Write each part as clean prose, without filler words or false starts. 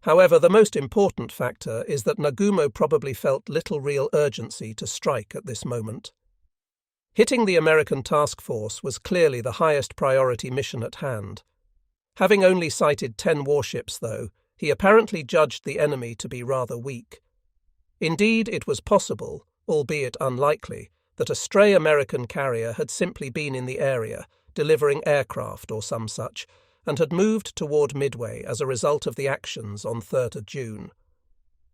However, the most important factor is that Nagumo probably felt little real urgency to strike at this moment. Hitting the American task force was clearly the highest priority mission at hand. Having only sighted 10 warships, though, he apparently judged the enemy to be rather weak. Indeed, it was possible, albeit unlikely, that a stray American carrier had simply been in the area, delivering aircraft or some such, and had moved toward Midway as a result of the actions on 3rd of June.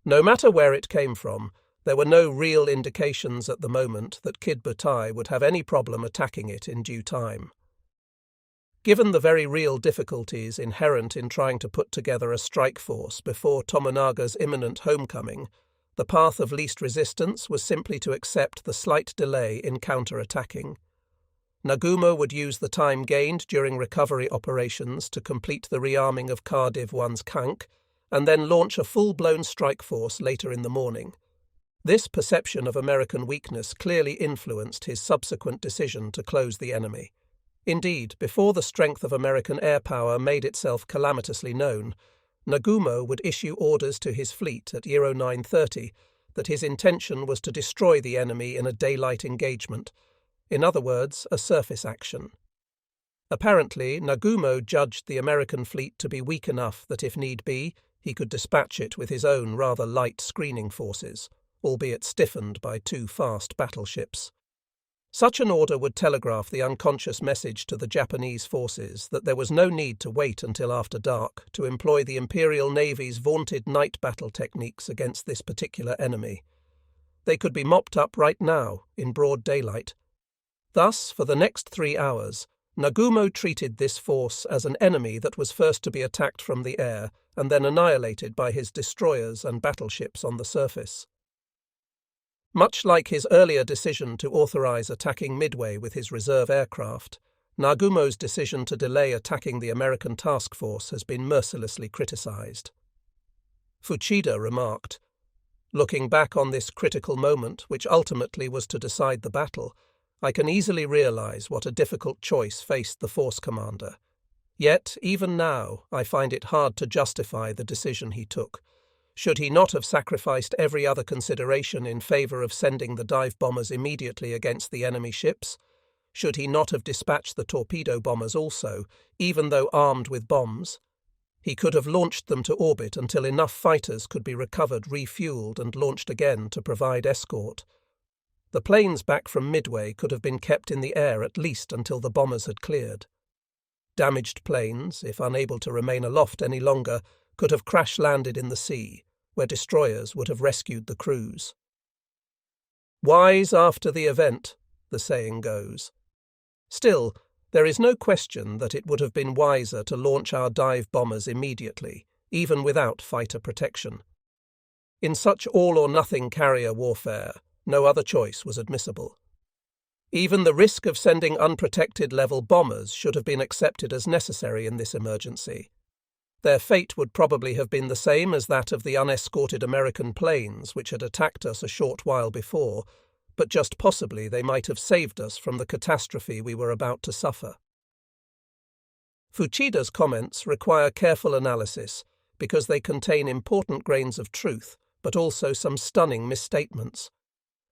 No matter where it came from, there were no real indications at the moment that Kid Butai would have any problem attacking it in due time. Given the very real difficulties inherent in trying to put together a strike force before Tomonaga's imminent homecoming, the path of least resistance was simply to accept the slight delay in counter-attacking. Nagumo would use the time gained during recovery operations to complete the rearming of Cardiff 1's Kank, and then launch a full-blown strike force later in the morning. This perception of American weakness clearly influenced his subsequent decision to close the enemy. Indeed, before the strength of American air power made itself calamitously known, Nagumo would issue orders to his fleet at 9:30 that his intention was to destroy the enemy in a daylight engagement, in other words, a surface action. Apparently, Nagumo judged the American fleet to be weak enough that if need be, he could dispatch it with his own rather light screening forces, albeit stiffened by 2 fast battleships. Such an order would telegraph the unconscious message to the Japanese forces that there was no need to wait until after dark to employ the Imperial Navy's vaunted night battle techniques against this particular enemy. They could be mopped up right now, in broad daylight. Thus, for the next 3 hours, Nagumo treated this force as an enemy that was first to be attacked from the air and then annihilated by his destroyers and battleships on the surface. Much like his earlier decision to authorize attacking Midway with his reserve aircraft, Nagumo's decision to delay attacking the American task force has been mercilessly criticized. Fuchida remarked, "Looking back on this critical moment, which ultimately was to decide the battle, I can easily realize what a difficult choice faced the force commander. Yet, even now, I find it hard to justify the decision he took. Should he not have sacrificed every other consideration in favor of sending the dive bombers immediately against the enemy ships? Should he not have dispatched the torpedo bombers also, even though armed with bombs? He could have launched them to orbit until enough fighters could be recovered, refueled, and launched again to provide escort. The planes back from Midway could have been kept in the air at least until the bombers had cleared. Damaged planes, if unable to remain aloft any longer, could have crash-landed in the sea, where destroyers would have rescued the crews. Wise after the event, the saying goes. Still, there is no question that it would have been wiser to launch our dive bombers immediately, even without fighter protection. In such all-or-nothing carrier warfare, no other choice was admissible. Even the risk of sending unprotected level bombers should have been accepted as necessary in this emergency. Their fate would probably have been the same as that of the unescorted American planes which had attacked us a short while before, but just possibly they might have saved us from the catastrophe we were about to suffer. Fuchida's comments require careful analysis because they contain important grains of truth, but also some stunning misstatements.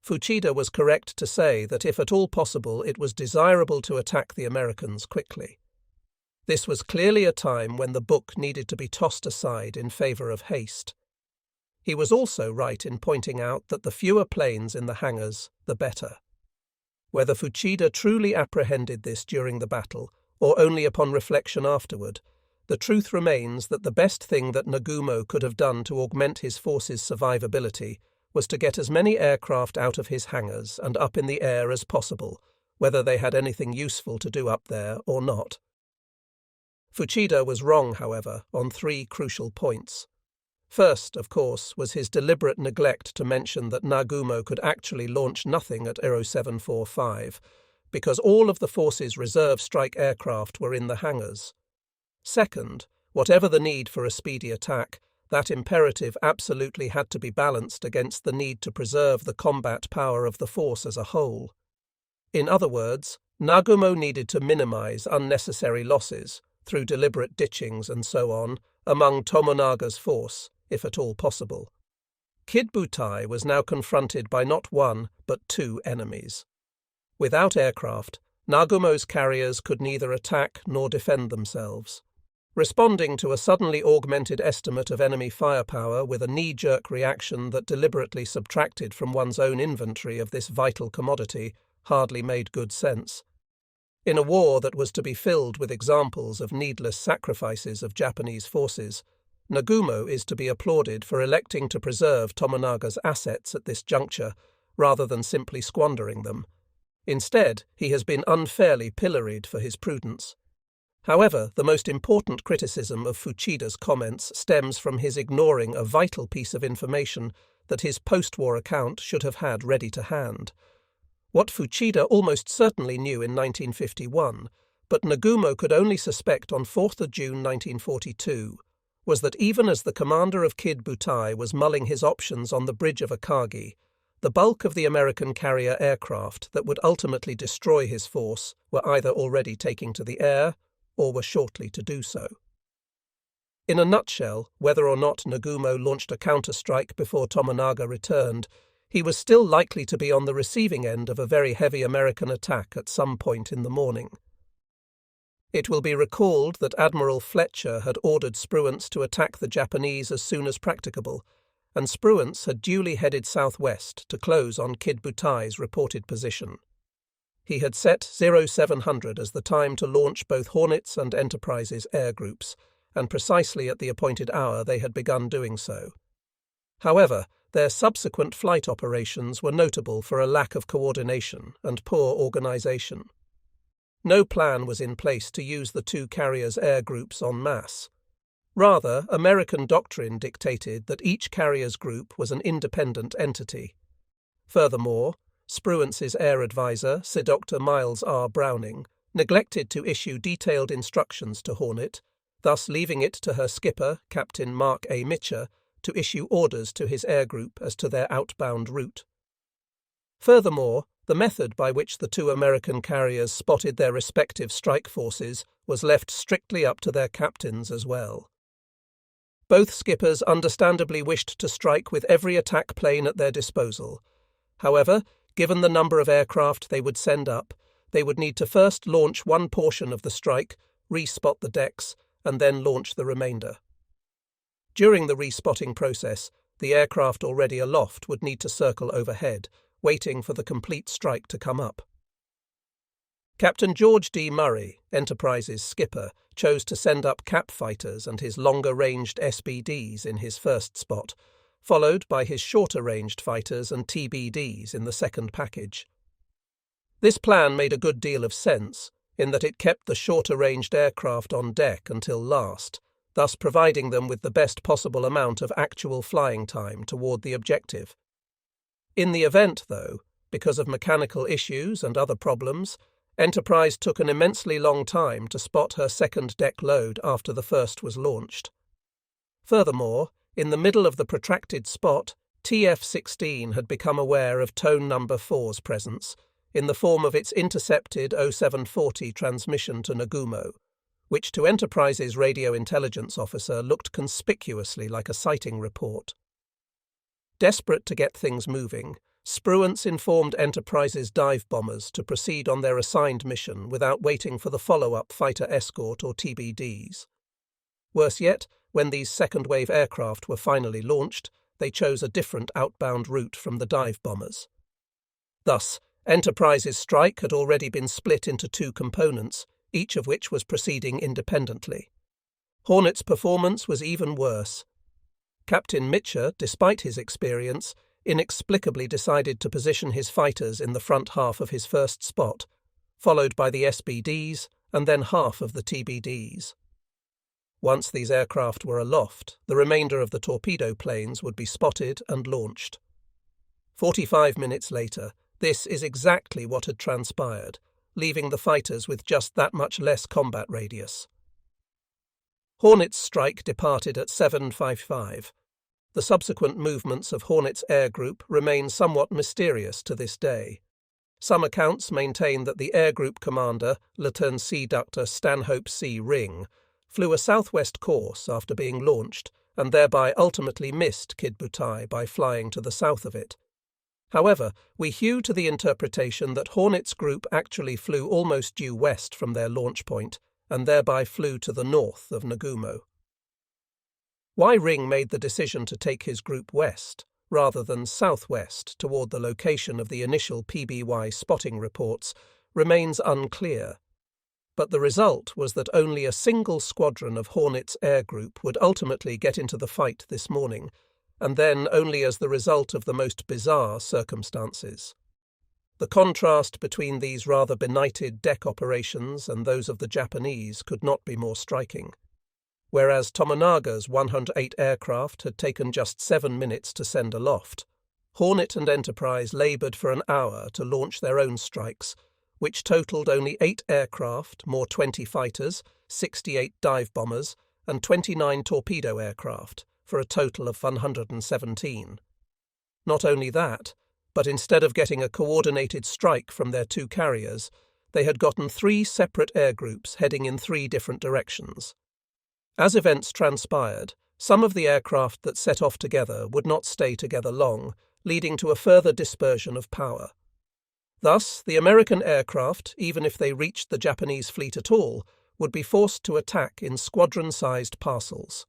Fuchida was correct to say that if at all possible it was desirable to attack the Americans quickly. This was clearly a time when the book needed to be tossed aside in favor of haste. He was also right in pointing out that the fewer planes in the hangars, the better. Whether Fuchida truly apprehended this during the battle, or only upon reflection afterward, the truth remains that the best thing that Nagumo could have done to augment his force's survivability was to get as many aircraft out of his hangars and up in the air as possible, whether they had anything useful to do up there or not. Fuchida was wrong, however, on 3 crucial points. First, of course, was his deliberate neglect to mention that Nagumo could actually launch nothing at 0745, because all of the force's reserve strike aircraft were in the hangars. Second, whatever the need for a speedy attack, that imperative absolutely had to be balanced against the need to preserve the combat power of the force as a whole. In other words, Nagumo needed to minimize unnecessary losses, through deliberate ditchings and so on, among Tomonaga's force, if at all possible. Kid Butai was now confronted by not one, but two enemies. Without aircraft, Nagumo's carriers could neither attack nor defend themselves. Responding to a suddenly augmented estimate of enemy firepower with a knee-jerk reaction that deliberately subtracted from one's own inventory of this vital commodity hardly made good sense. In a war that was to be filled with examples of needless sacrifices of Japanese forces, Nagumo is to be applauded for electing to preserve Tomonaga's assets at this juncture, rather than simply squandering them. Instead, he has been unfairly pilloried for his prudence. However, the most important criticism of Fuchida's comments stems from his ignoring a vital piece of information that his post-war account should have had ready to hand. What Fuchida almost certainly knew in 1951, but Nagumo could only suspect on 4th of June 1942, was that even as the commander of Kid Butai was mulling his options on the bridge of Akagi, the bulk of the American carrier aircraft that would ultimately destroy his force were either already taking to the air or were shortly to do so. In a nutshell, whether or not Nagumo launched a counterstrike before Tomonaga returned, he was still likely to be on the receiving end of a very heavy American attack at some point in the morning. It will be recalled that Admiral Fletcher had ordered Spruance to attack the Japanese as soon as practicable, and Spruance had duly headed southwest to close on Kid Butai's reported position. He had set 0700 as the time to launch both Hornets and Enterprise's air groups, and precisely at the appointed hour they had begun doing so. However, their subsequent flight operations were notable for a lack of coordination and poor organization. No plan was in place to use the two carriers' air groups en masse. Rather, American doctrine dictated that each carrier's group was an independent entity. Furthermore, Spruance's air advisor, Sir Dr. Miles R. Browning, neglected to issue detailed instructions to Hornet, thus leaving it to her skipper, Captain Mark A. Mitcher, to issue orders to his air group as to their outbound route. Furthermore, the method by which the two American carriers spotted their respective strike forces was left strictly up to their captains as well. Both skippers understandably wished to strike with every attack plane at their disposal. However, given the number of aircraft they would send up, they would need to first launch one portion of the strike, respot the decks, and then launch the remainder. During the respotting process, the aircraft already aloft would need to circle overhead, waiting for the complete strike to come up. Captain George D. Murray, Enterprise's skipper, chose to send up cap fighters and his longer-ranged SBDs in his first spot, followed by his shorter-ranged fighters and TBDs in the second package. This plan made a good deal of sense, in that it kept the shorter-ranged aircraft on deck until last, thus providing them with the best possible amount of actual flying time toward the objective. In the event, though, because of mechanical issues and other problems, Enterprise took an immensely long time to spot her second deck load after the first was launched. Furthermore, in the middle of the protracted spot, TF-16 had become aware of Tone Number 4's presence, in the form of its intercepted 0740 transmission to Nagumo, which to Enterprise's radio intelligence officer looked conspicuously like a sighting report. Desperate to get things moving, Spruance informed Enterprise's dive bombers to proceed on their assigned mission without waiting for the follow-up fighter escort or TBDs. Worse yet, when these second-wave aircraft were finally launched, they chose a different outbound route from the dive bombers. Thus, Enterprise's strike had already been split into two components, each of which was proceeding independently. Hornet's performance was even worse. Captain Mitcher, despite his experience, inexplicably decided to position his fighters in the front half of his first spot, followed by the SBDs and then half of the TBDs. Once these aircraft were aloft, the remainder of the torpedo planes would be spotted and launched. 45 minutes later, this is exactly what had transpired, leaving the fighters with just that much less combat radius. Hornet's strike departed at 7:55. The subsequent movements of Hornet's air group remain somewhat mysterious to this day. Some accounts maintain that the air group commander, Lieutenant C. Dr. Stanhope C. Ring, flew a southwest course after being launched and thereby ultimately missed Kid Butai by flying to the south of it. However, we hew to the interpretation that Hornet's group actually flew almost due west from their launch point and thereby flew to the north of Nagumo. Why Ring made the decision to take his group west rather than southwest toward the location of the initial PBY spotting reports remains unclear, but the result was that only a single squadron of Hornet's air group would ultimately get into the fight this morning, and then only as the result of the most bizarre circumstances. The contrast between these rather benighted deck operations and those of the Japanese could not be more striking. Whereas Tomonaga's 108 aircraft had taken just 7 minutes to send aloft, Hornet and Enterprise laboured for an hour to launch their own strikes, which totalled only 8 aircraft, more 20 fighters, 68 dive bombers, and 29 torpedo aircraft, for a total of 117. Not only that, but instead of getting a coordinated strike from their 2 carriers, they had gotten 3 separate air groups heading in 3 different directions. As events transpired, some of the aircraft that set off together would not stay together long, leading to a further dispersion of power. Thus, the American aircraft, even if they reached the Japanese fleet at all, would be forced to attack in squadron-sized parcels.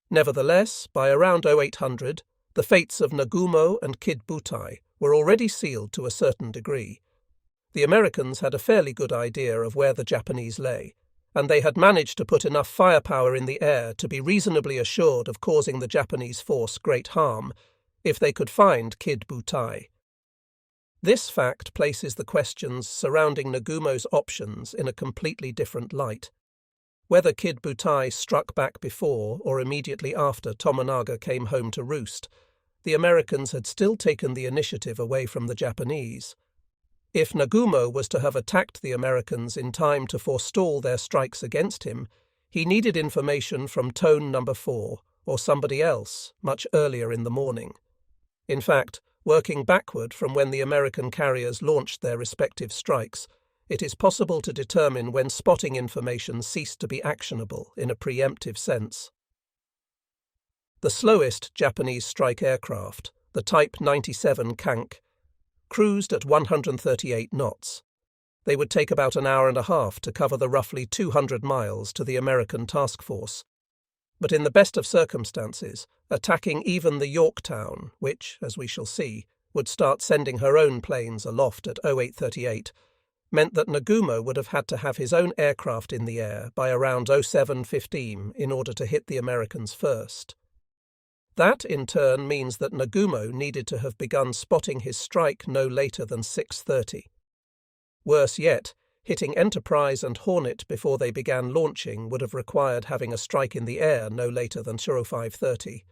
Nevertheless, by around 0800, the fates of Nagumo and Kid Butai were already sealed to a certain degree. The Americans had a fairly good idea of where the Japanese lay, and they had managed to put enough firepower in the air to be reasonably assured of causing the Japanese force great harm if they could find Kid Butai. This fact places the questions surrounding Nagumo's options in a completely different light. Whether Kid Butai struck back before or immediately after Tomonaga came home to roost, the Americans had still taken the initiative away from the Japanese. If Nagumo was to have attacked the Americans in time to forestall their strikes against him, he needed information from Tone No. 4 or somebody else much earlier in the morning. In fact, working backward from when the American carriers launched their respective strikes, it is possible to determine when spotting information ceased to be actionable in a preemptive sense. The slowest Japanese strike aircraft, the Type 97 Kank, cruised at 138 knots. They would take about an hour and a half to cover the roughly 200 miles to the American task force. But in the best of circumstances, attacking even the Yorktown, which, as we shall see, would start sending her own planes aloft at 0838, meant that Nagumo would have had to have his own aircraft in the air by around 0715 in order to hit the Americans first. That, in turn, means that Nagumo needed to have begun spotting his strike no later than 6:30. Worse yet, hitting Enterprise and Hornet before they began launching would have required having a strike in the air no later than 0530.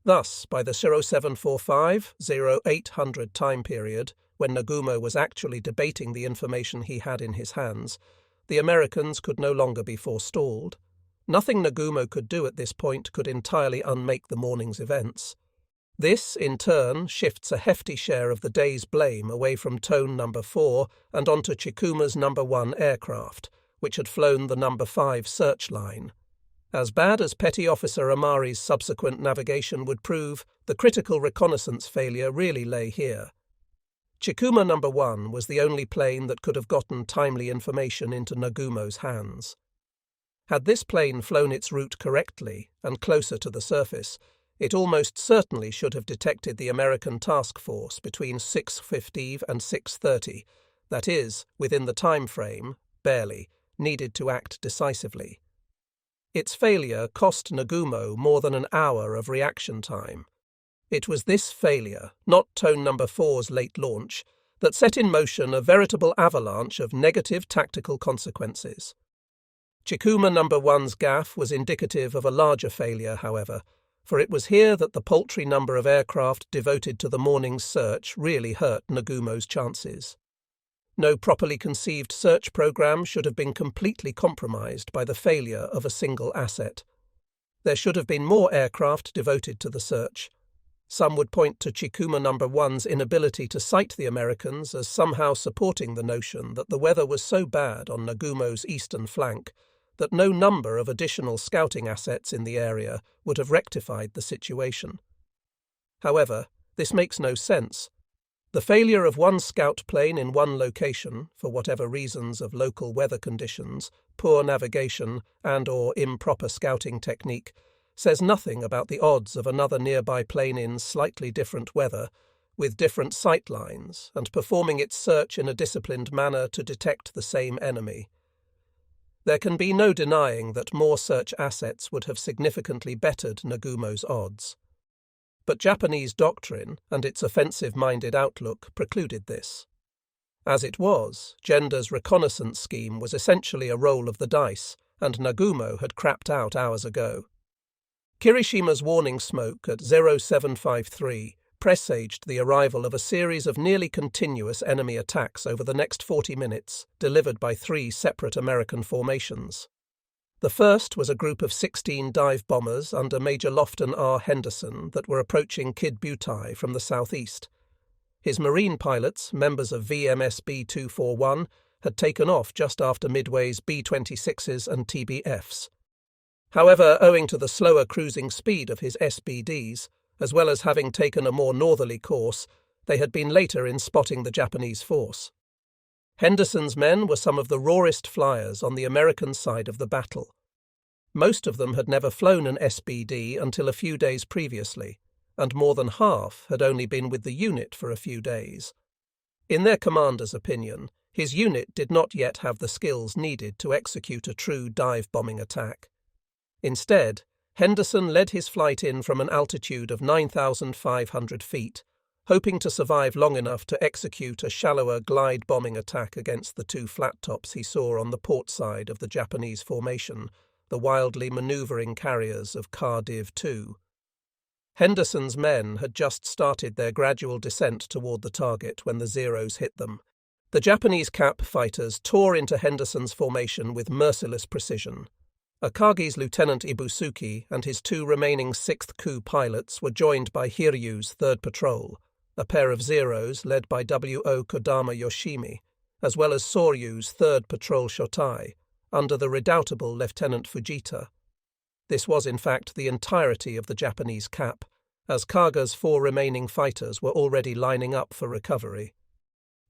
Thus, by the 0745-0800 time period, when Nagumo was actually debating the information he had in his hands, the Americans could no longer be forestalled. Nothing Nagumo could do at this point could entirely unmake the morning's events. This, in turn, shifts a hefty share of the day's blame away from Tone No. 4 and onto Chikuma's No. 1 aircraft, which had flown the No. 5 search line. As bad as Petty Officer Amari's subsequent navigation would prove, the critical reconnaissance failure really lay here. Chikuma No. 1 was the only plane that could have gotten timely information into Nagumo's hands. Had this plane flown its route correctly and closer to the surface, it almost certainly should have detected the American task force between 6:15 and 6:30, that is, within the time frame, barely, needed to act decisively. Its failure cost Nagumo more than an hour of reaction time. It was this failure, not Tone No. 4's late launch, that set in motion a veritable avalanche of negative tactical consequences. Chikuma No. 1's gaffe was indicative of a larger failure, however, for it was here that the paltry number of aircraft devoted to the morning's search really hurt Nagumo's chances. No properly conceived search program should have been completely compromised by the failure of a single asset. There should have been more aircraft devoted to the search. Some would point to Chikuma No. 1's inability to sight the Americans as somehow supporting the notion that the weather was so bad on Nagumo's eastern flank that no number of additional scouting assets in the area would have rectified the situation. However, this makes no sense. The failure of one scout plane in one location, for whatever reasons of local weather conditions, poor navigation, and/or improper scouting technique, says nothing about the odds of another nearby plane in slightly different weather, with different sight lines, and performing its search in a disciplined manner to detect the same enemy. There can be no denying that more search assets would have significantly bettered Nagumo's odds. But Japanese doctrine and its offensive-minded outlook precluded this. As it was, Genda's reconnaissance scheme was essentially a roll of the dice, and Nagumo had crapped out hours ago. Kirishima's warning smoke at 0753 presaged the arrival of a series of nearly continuous enemy attacks over the next 40 minutes, delivered by 3 separate American formations. The first was a group of 16 dive bombers under Major Lofton R. Henderson that were approaching Kid Butai from the southeast. His Marine pilots, members of VMS B-241, had taken off just after Midway's B-26s and TBFs. However, owing to the slower cruising speed of his SBDs, as well as having taken a more northerly course, they had been later in spotting the Japanese force. Henderson's men were some of the rawest flyers on the American side of the battle. Most of them had never flown an SBD until a few days previously, and more than half had only been with the unit for a few days. In their commander's opinion, his unit did not yet have the skills needed to execute a true dive-bombing attack. Instead, Henderson led his flight in from an altitude of 9,500 feet, hoping to survive long enough to execute a shallower glide-bombing attack against the 2 flat tops he saw on the port side of the Japanese formation, the wildly manoeuvring carriers of Cardiv-2. Henderson's men had just started their gradual descent toward the target when the Zeros hit them. The Japanese Cap fighters tore into Henderson's formation with merciless precision. Akagi's Lieutenant Ibusuki and his 2 remaining 6th Coup pilots were joined by Hiryu's 3rd Patrol, a pair of Zeros led by W.O. Kodama Yoshimi, as well as Soryu's 3rd Patrol Shotai, under the redoubtable Lieutenant Fujita. This was in fact the entirety of the Japanese Cap, as Kaga's 4 remaining fighters were already lining up for recovery.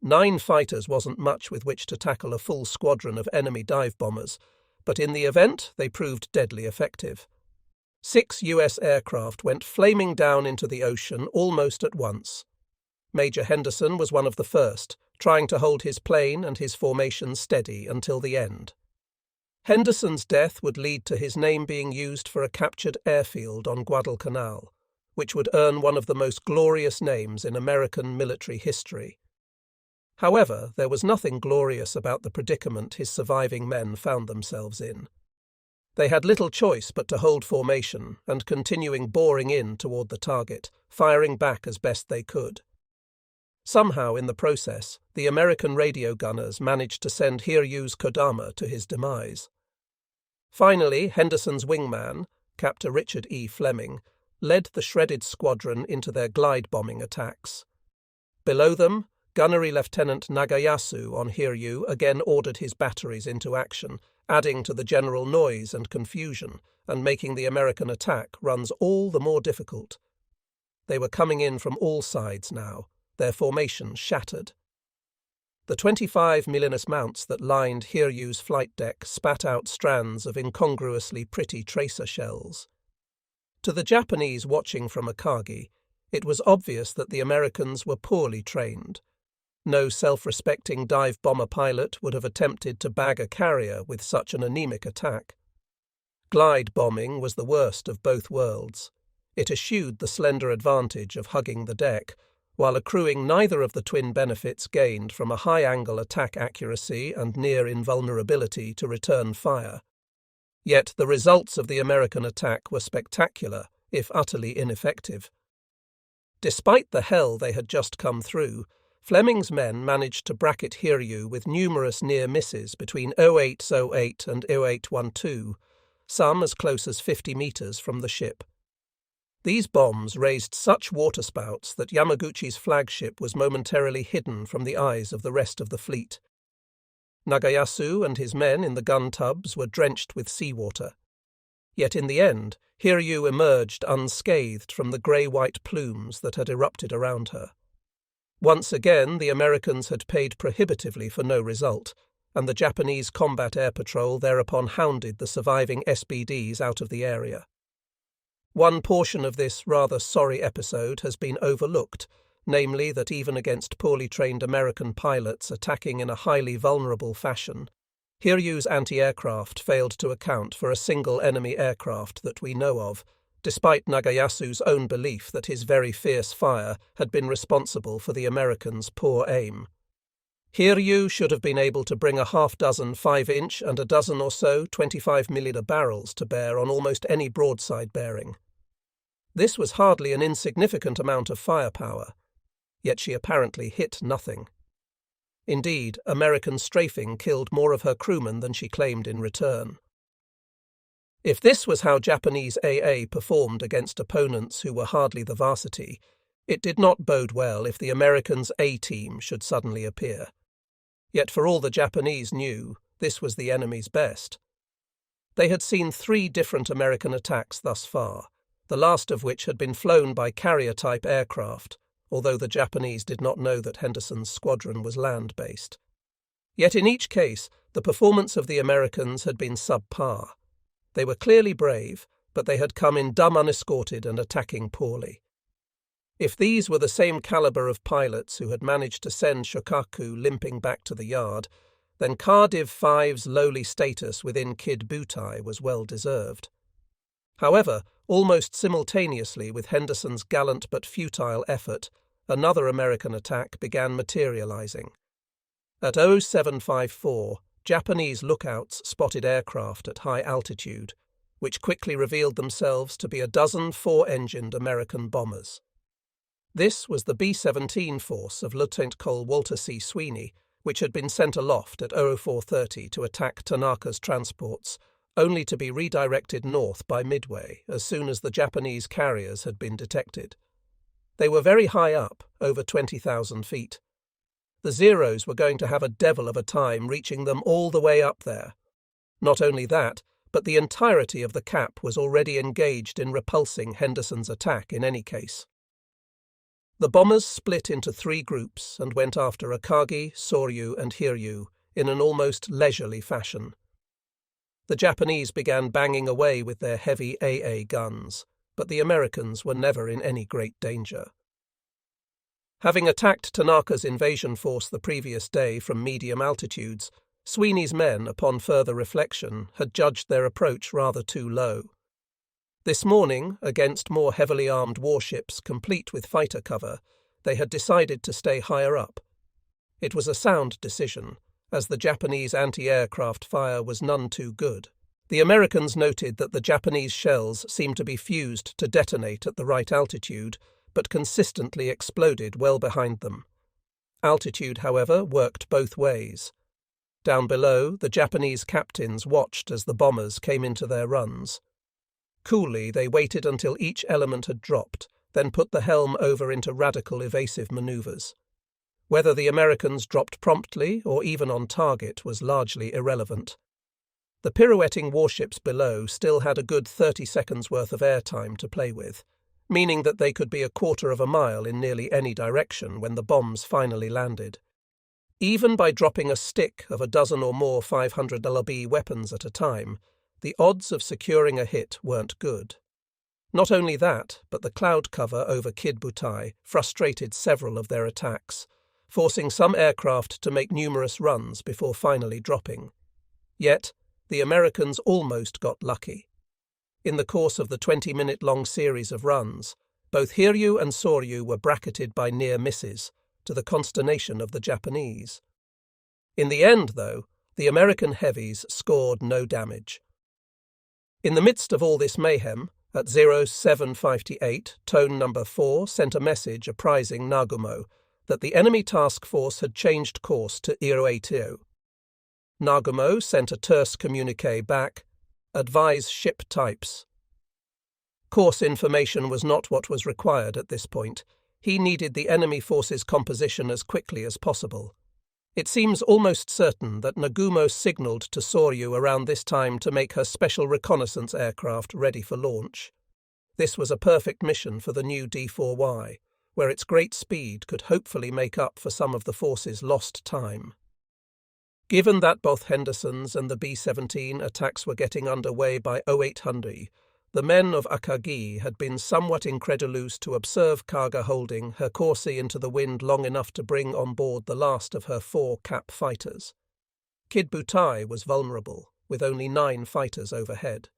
9 fighters wasn't much with which to tackle a full squadron of enemy dive bombers, but in the event they proved deadly effective. 6 U.S. aircraft went flaming down into the ocean almost at once. Major Henderson was one of the first, trying to hold his plane and his formation steady until the end. Henderson's death would lead to his name being used for a captured airfield on Guadalcanal, which would earn one of the most glorious names in American military history. However, there was nothing glorious about the predicament his surviving men found themselves in. They had little choice but to hold formation and continuing boring in toward the target, firing back as best they could. Somehow, in the process, the American radio gunners managed to send Hiryu's Kodama to his demise. Finally, Henderson's wingman, Captain Richard E. Fleming, led the shredded squadron into their glide-bombing attacks. Below them, Gunnery Lieutenant Nagayasu on Hiryu again ordered his batteries into action, adding to the general noise and confusion, and making the American attack runs all the more difficult. They were coming in from all sides now, their formation shattered. The 25 Millinus mounts that lined Hiryu's flight deck spat out strands of incongruously pretty tracer shells. To the Japanese watching from Akagi, it was obvious that the Americans were poorly trained. No self-respecting dive bomber pilot would have attempted to bag a carrier with such an anemic attack. Glide bombing was the worst of both worlds. It eschewed the slender advantage of hugging the deck, while accruing neither of the twin benefits gained from a high-angle attack accuracy and near invulnerability to return fire. Yet the results of the American attack were spectacular, if utterly ineffective. Despite the hell they had just come through, Fleming's men managed to bracket Hiryu with numerous near misses between 0808 and 0812, some as close as 50 meters from the ship. These bombs raised such waterspouts that Yamaguchi's flagship was momentarily hidden from the eyes of the rest of the fleet. Nagayasu and his men in the gun tubs were drenched with seawater. Yet in the end, Hiryu emerged unscathed from the grey-white plumes that had erupted around her. Once again, the Americans had paid prohibitively for no result, and the Japanese Combat Air Patrol thereupon hounded the surviving SBDs out of the area. One portion of this rather sorry episode has been overlooked, namely that even against poorly trained American pilots attacking in a highly vulnerable fashion, Hiryu's anti-aircraft failed to account for a single enemy aircraft that we know of, despite Nagayasu's own belief that his very fierce fire had been responsible for the Americans' poor aim. Hiryu should have been able to bring a half-dozen 5-inch and a dozen or so 25mm barrels to bear on almost any broadside bearing. This was hardly an insignificant amount of firepower, yet she apparently hit nothing. Indeed, American strafing killed more of her crewmen than she claimed in return. If this was how Japanese AA performed against opponents who were hardly the varsity, it did not bode well if the Americans' A-team should suddenly appear. Yet for all the Japanese knew, this was the enemy's best. They had seen 3 different American attacks thus far, the last of which had been flown by carrier-type aircraft, although the Japanese did not know that Henderson's squadron was land-based. Yet in each case, the performance of the Americans had been subpar. They were clearly brave, but they had come in dumb unescorted and attacking poorly. If these were the same caliber of pilots who had managed to send Shokaku limping back to the yard, then Cardiff 5's lowly status within Kid Butai was well deserved. However, almost simultaneously with Henderson's gallant but futile effort, another American attack began materializing. At 0754, Japanese lookouts spotted aircraft at high altitude, which quickly revealed themselves to be a dozen 4-engined American bombers. This was the B-17 force of Lieutenant Col Walter C. Sweeney, which had been sent aloft at 0430 to attack Tanaka's transports, only to be redirected north by Midway as soon as the Japanese carriers had been detected. They were very high up, over 20,000 feet. The Zeros were going to have a devil of a time reaching them all the way up there. Not only that, but the entirety of the cap was already engaged in repulsing Henderson's attack in any case. The bombers split into 3 groups and went after Akagi, Soryu and Hiryu in an almost leisurely fashion. The Japanese began banging away with their heavy AA guns, but the Americans were never in any great danger. Having attacked Tanaka's invasion force the previous day from medium altitudes, Sweeney's men, upon further reflection, had judged their approach rather too low. This morning, against more heavily armed warships complete with fighter cover, they had decided to stay higher up. It was a sound decision, as the Japanese anti-aircraft fire was none too good. The Americans noted that the Japanese shells seemed to be fused to detonate at the right altitude, but consistently exploded well behind them. Altitude, however, worked both ways. Down below, the Japanese captains watched as the bombers came into their runs. Coolly, they waited until each element had dropped, then put the helm over into radical evasive maneuvers. Whether the Americans dropped promptly or even on target was largely irrelevant. The pirouetting warships below still had a good 30 seconds worth of airtime to play with, meaning that they could be a quarter of a mile in nearly any direction when the bombs finally landed. Even by dropping a stick of a dozen or more 500 LB weapons at a time, the odds of securing a hit weren't good. Not only that, but the cloud cover over Kid Butai frustrated several of their attacks, forcing some aircraft to make numerous runs before finally dropping. Yet, the Americans almost got lucky. In the course of the 20-minute-long series of runs, both Hiryu and Soryu were bracketed by near misses, to the consternation of the Japanese. In the end, though, the American heavies scored no damage. In the midst of all this mayhem, at 0758, tone number 4 sent a message apprising Nagumo that the enemy task force had changed course to Iroetio. Nagumo sent a terse communiqué back, "Advise ship types." Course information was not what was required at this point. He needed the enemy force's composition as quickly as possible. It seems almost certain that Nagumo signalled to Soryu around this time to make her special reconnaissance aircraft ready for launch. This was a perfect mission for the new D4Y, where its great speed could hopefully make up for some of the force's lost time. Given that both Henderson's and the B-17 attacks were getting underway by 0800, the men of Akagi had been somewhat incredulous to observe Kaga holding her course into the wind long enough to bring on board the last of her 4 Cap fighters. Kid Butai was vulnerable, with only 9 fighters overhead.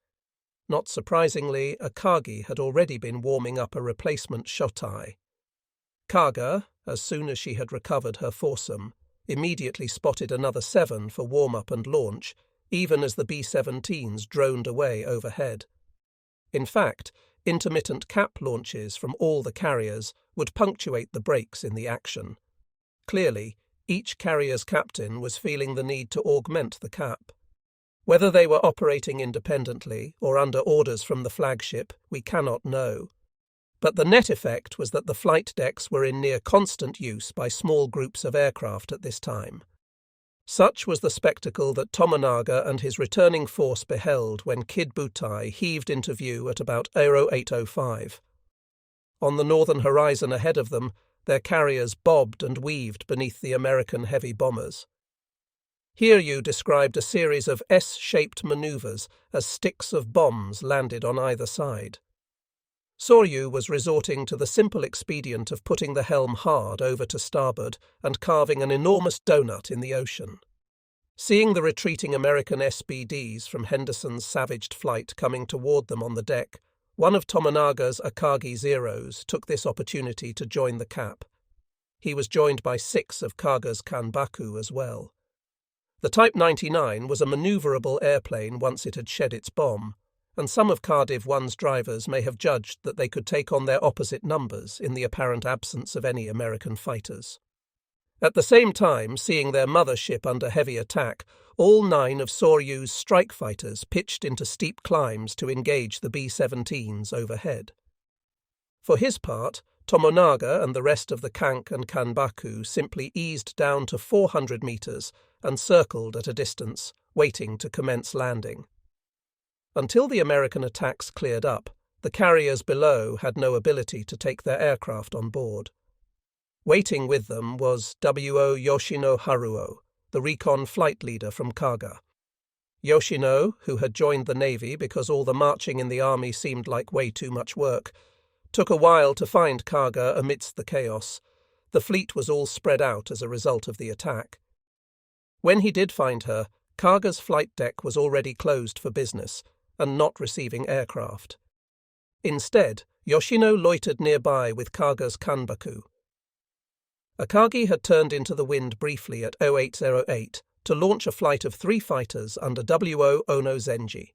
Not surprisingly, Akagi had already been warming up a replacement Shotai. Kaga, as soon as she had recovered her foursome, immediately spotted another 7 for warm-up and launch, even as the B-17s droned away overhead. In fact, intermittent Cap launches from all the carriers would punctuate the breaks in the action. Clearly, each carrier's captain was feeling the need to augment the Cap. Whether they were operating independently or under orders from the flagship, we cannot know. But the net effect was that the flight decks were in near constant use by small groups of aircraft at this time. Such was the spectacle that Tomonaga and his returning force beheld when Kid Butai heaved into view at about 0805. On the northern horizon ahead of them, their carriers bobbed and weaved beneath the American heavy bombers. Hiryu described a series of S-shaped maneuvers as sticks of bombs landed on either side. Soryu was resorting to the simple expedient of putting the helm hard over to starboard and carving an enormous donut in the ocean. Seeing the retreating American SBDs from Henderson's savaged flight coming toward them on the deck, one of Tomonaga's Akagi Zeros took this opportunity to join the Cap. He was joined by 6 of Kaga's Kanbaku as well. The Type 99 was a maneuverable airplane once it had shed its bomb, and some of Cardiff 1's drivers may have judged that they could take on their opposite numbers in the apparent absence of any American fighters. At the same time, seeing their mothership under heavy attack, all 9 of Soryu's strike fighters pitched into steep climbs to engage the B-17s overhead. For his part, Tomonaga and the rest of the Kank and Kanbaku simply eased down to 400 meters and circled at a distance, waiting to commence landing. Until the American attacks cleared up, the carriers below had no ability to take their aircraft on board. Waiting with them was W.O. Yoshino Haruo, the recon flight leader from Kaga. Yoshino, who had joined the Navy because all the marching in the army seemed like way too much work, took a while to find Kaga amidst the chaos. The fleet was all spread out as a result of the attack. When he did find her, Kaga's flight deck was already closed for business and not receiving aircraft. Instead, Yoshino loitered nearby with Kaga's Kanbaku. Akagi had turned into the wind briefly at 0808 to launch a flight of 3 fighters under W.O. Ono Zenji.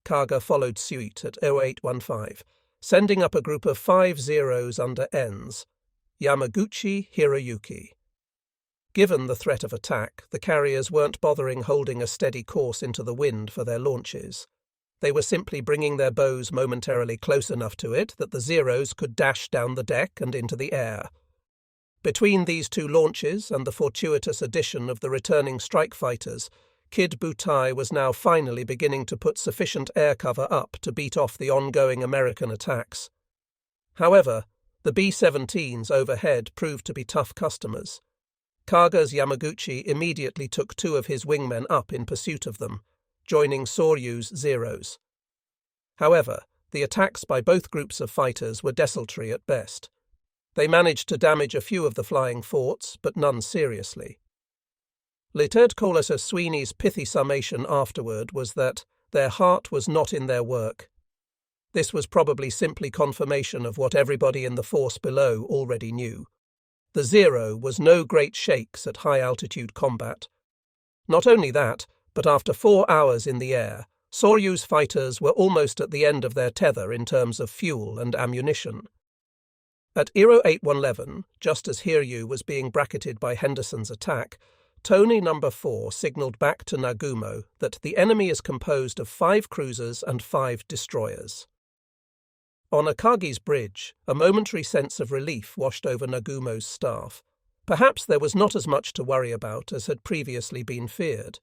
Kaga followed suit at 0815, sending up a group of 5 Zeros under N's, Yamaguchi Hiroyuki. Given the threat of attack, the carriers weren't bothering holding a steady course into the wind for their launches. They were simply bringing their bows momentarily close enough to it that the Zeros could dash down the deck and into the air. Between these 2 launches and the fortuitous addition of the returning strike fighters, Kid Butai was now finally beginning to put sufficient air cover up to beat off the ongoing American attacks. However, the B-17s overhead proved to be tough customers. Kaga's Yamaguchi immediately took 2 of his wingmen up in pursuit of them, joining Soryu's Zeros. However, the attacks by both groups of fighters were desultory at best. They managed to damage a few of the flying forts, but none seriously. Lieutenant Colonel Sweeney's pithy summation afterward was that their heart was not in their work. This was probably simply confirmation of what everybody in the force below already knew. The Zero was no great shakes at high-altitude combat. Not only that, but after 4 hours in the air, Soryu's fighters were almost at the end of their tether in terms of fuel and ammunition. At 0811, just as Hiryu was being bracketed by Henderson's attack, Tony No. 4 signalled back to Nagumo that the enemy is composed of 5 cruisers and 5 destroyers. On Akagi's bridge, a momentary sense of relief washed over Nagumo's staff, Perhaps there was not as much to worry about as had previously been feared.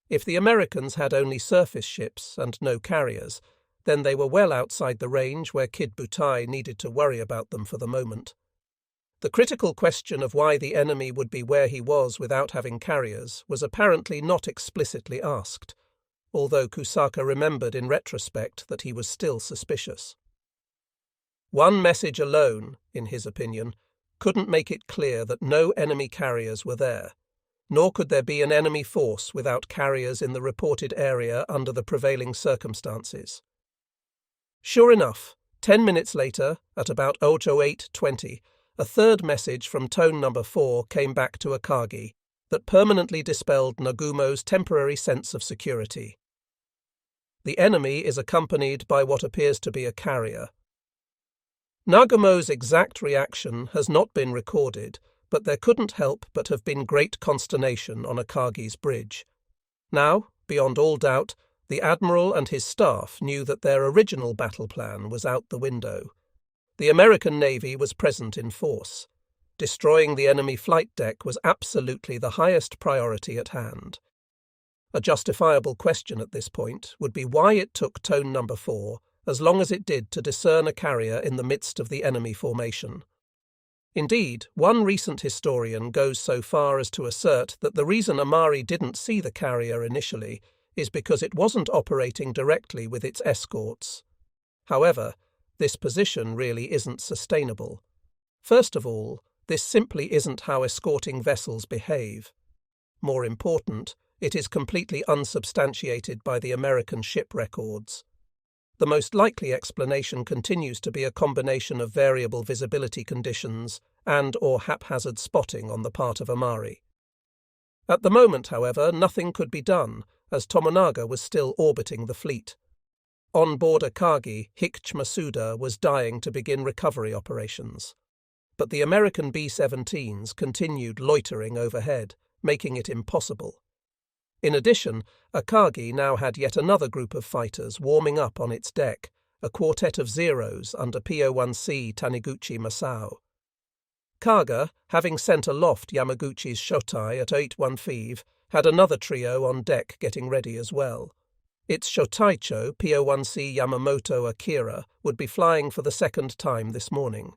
If the Americans had only surface ships and no carriers, then they were well outside the range where Kid Butai needed to worry about them for the moment. The critical question of why the enemy would be where he was without having carriers was apparently not explicitly asked, although Kusaka remembered in retrospect that he was still suspicious. One message alone, in his opinion, couldn't make it clear that no enemy carriers were there, nor could there be an enemy force without carriers in the reported area under the prevailing circumstances. Sure enough, 10 minutes later, at about 08:20, a third message from tone number 4 came back to Akagi that permanently dispelled Nagumo's temporary sense of security. The enemy is accompanied by what appears to be a carrier. Nagumo's exact reaction has not been recorded, but there couldn't help but have been great consternation on Akagi's bridge. Now, beyond all doubt, the Admiral and his staff knew that their original battle plan was out the window. The American Navy was present in force. Destroying the enemy flight deck was absolutely the highest priority at hand. A justifiable question at this point would be why it took tone number 4 as long as it did to discern a carrier in the midst of the enemy formation. Indeed, one recent historian goes so far as to assert that the reason Amari didn't see the carrier initially is because it wasn't operating directly with its escorts. However, this position really isn't sustainable. First of all, this simply isn't how escorting vessels behave. More important, it is completely unsubstantiated by the American ship records. The most likely explanation continues to be a combination of variable visibility conditions and/or haphazard spotting on the part of Amari. At the moment, however, nothing could be done, as Tomonaga was still orbiting the fleet. On board Akagi, Hikch Masuda was dying to begin recovery operations. But the American B-17s continued loitering overhead, making it impossible. In addition, Akagi now had yet another group of fighters warming up on its deck, a quartet of Zeros under PO-1C Taniguchi Masao. Kaga, having sent aloft Yamaguchi's Shotai at 8-1 had another trio on deck getting ready as well. Its Shotaicho, PO-1C Yamamoto Akira, would be flying for the second time this morning.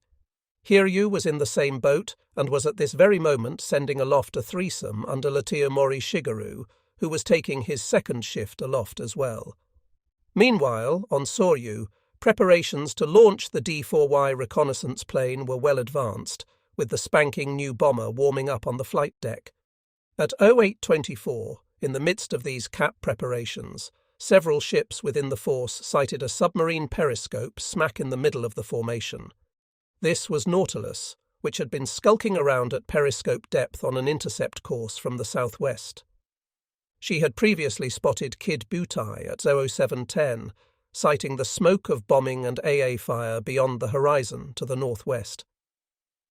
Hiryu was in the same boat and was at this very moment sending aloft a threesome under Latiomori Shigeru, who was taking his second shift aloft as well. Meanwhile, on Soryu, preparations to launch the D-4Y reconnaissance plane were well advanced, with the spanking new bomber warming up on the flight deck. At 08:24, in the midst of these cap preparations, several ships within the force sighted a submarine periscope smack in the middle of the formation. This was Nautilus, which had been skulking around at periscope depth on an intercept course from the southwest. She had previously spotted Kid Butai at 07:10, sighting the smoke of bombing and AA fire beyond the horizon to the northwest.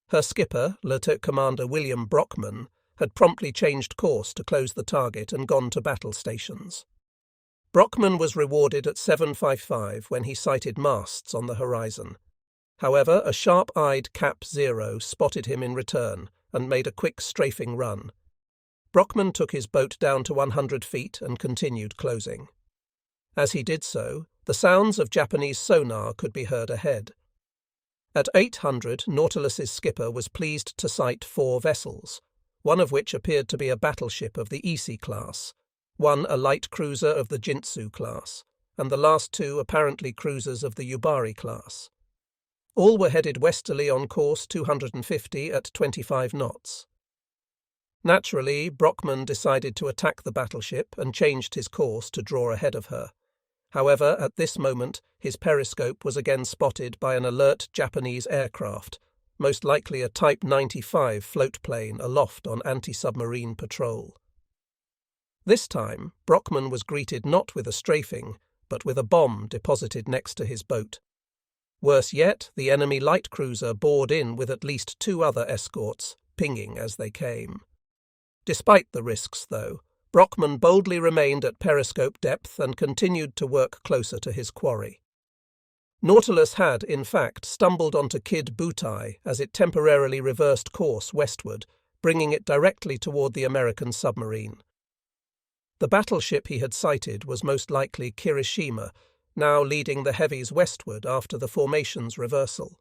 Her skipper, Lieutenant Commander William Brockman, had promptly changed course to close the target and gone to battle stations. Brockman was rewarded at 7:55 when he sighted masts on the horizon. However, a sharp-eyed Cap Zero spotted him in return and made a quick strafing run. Brockman took his boat down to 100 feet and continued closing. As he did so, the sounds of Japanese sonar could be heard ahead. At 800, Nautilus's skipper was pleased to sight 4 vessels, one of which appeared to be a battleship of the Ise class, one a light cruiser of the Jintsu class, and the last 2 apparently cruisers of the Yubari class. All were headed westerly on course 250 at 25 knots. Naturally, Brockman decided to attack the battleship and changed his course to draw ahead of her. However, at this moment, his periscope was again spotted by an alert Japanese aircraft, most likely a Type 95 float plane aloft on anti-submarine patrol. This time, Brockman was greeted not with a strafing, but with a bomb deposited next to his boat. Worse yet, the enemy light cruiser bored in with at least 2 other escorts, pinging as they came. Despite the risks, though, Brockman boldly remained at periscope depth and continued to work closer to his quarry. Nautilus had, in fact, stumbled onto Kid Butai as it temporarily reversed course westward, bringing it directly toward the American submarine. The battleship he had sighted was most likely Kirishima, now leading the heavies westward after the formation's reversal.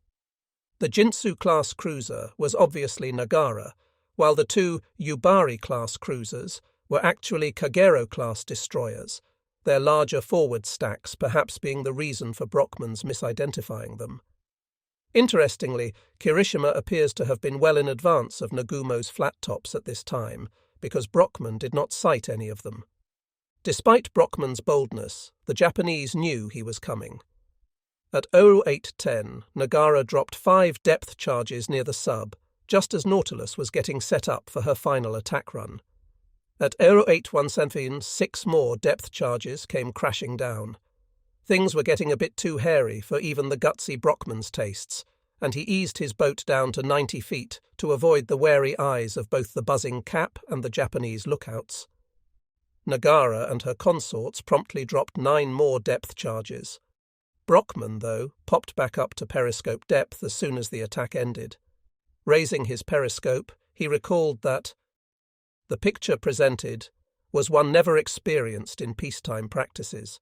The Jintsu-class cruiser was obviously Nagara, while the two Yubari-class cruisers were actually Kagero-class destroyers, their larger forward stacks perhaps being the reason for Brockman's misidentifying them. Interestingly, Kirishima appears to have been well in advance of Nagumo's flat tops at this time, because Brockman did not sight any of them. Despite Brockman's boldness, the Japanese knew he was coming. At 0810, Nagara dropped 5 depth charges near the sub, just as Nautilus was getting set up for her final attack run. At 0817, 6 more depth charges came crashing down. Things were getting a bit too hairy for even the gutsy Brockman's tastes, and he eased his boat down to 90 feet to avoid the wary eyes of both the buzzing cap and the Japanese lookouts. Nagara and her consorts promptly dropped 9 more depth charges. Brockman, though, popped back up to periscope depth as soon as the attack ended. Raising his periscope, he recalled that the picture presented was one never experienced in peacetime practices.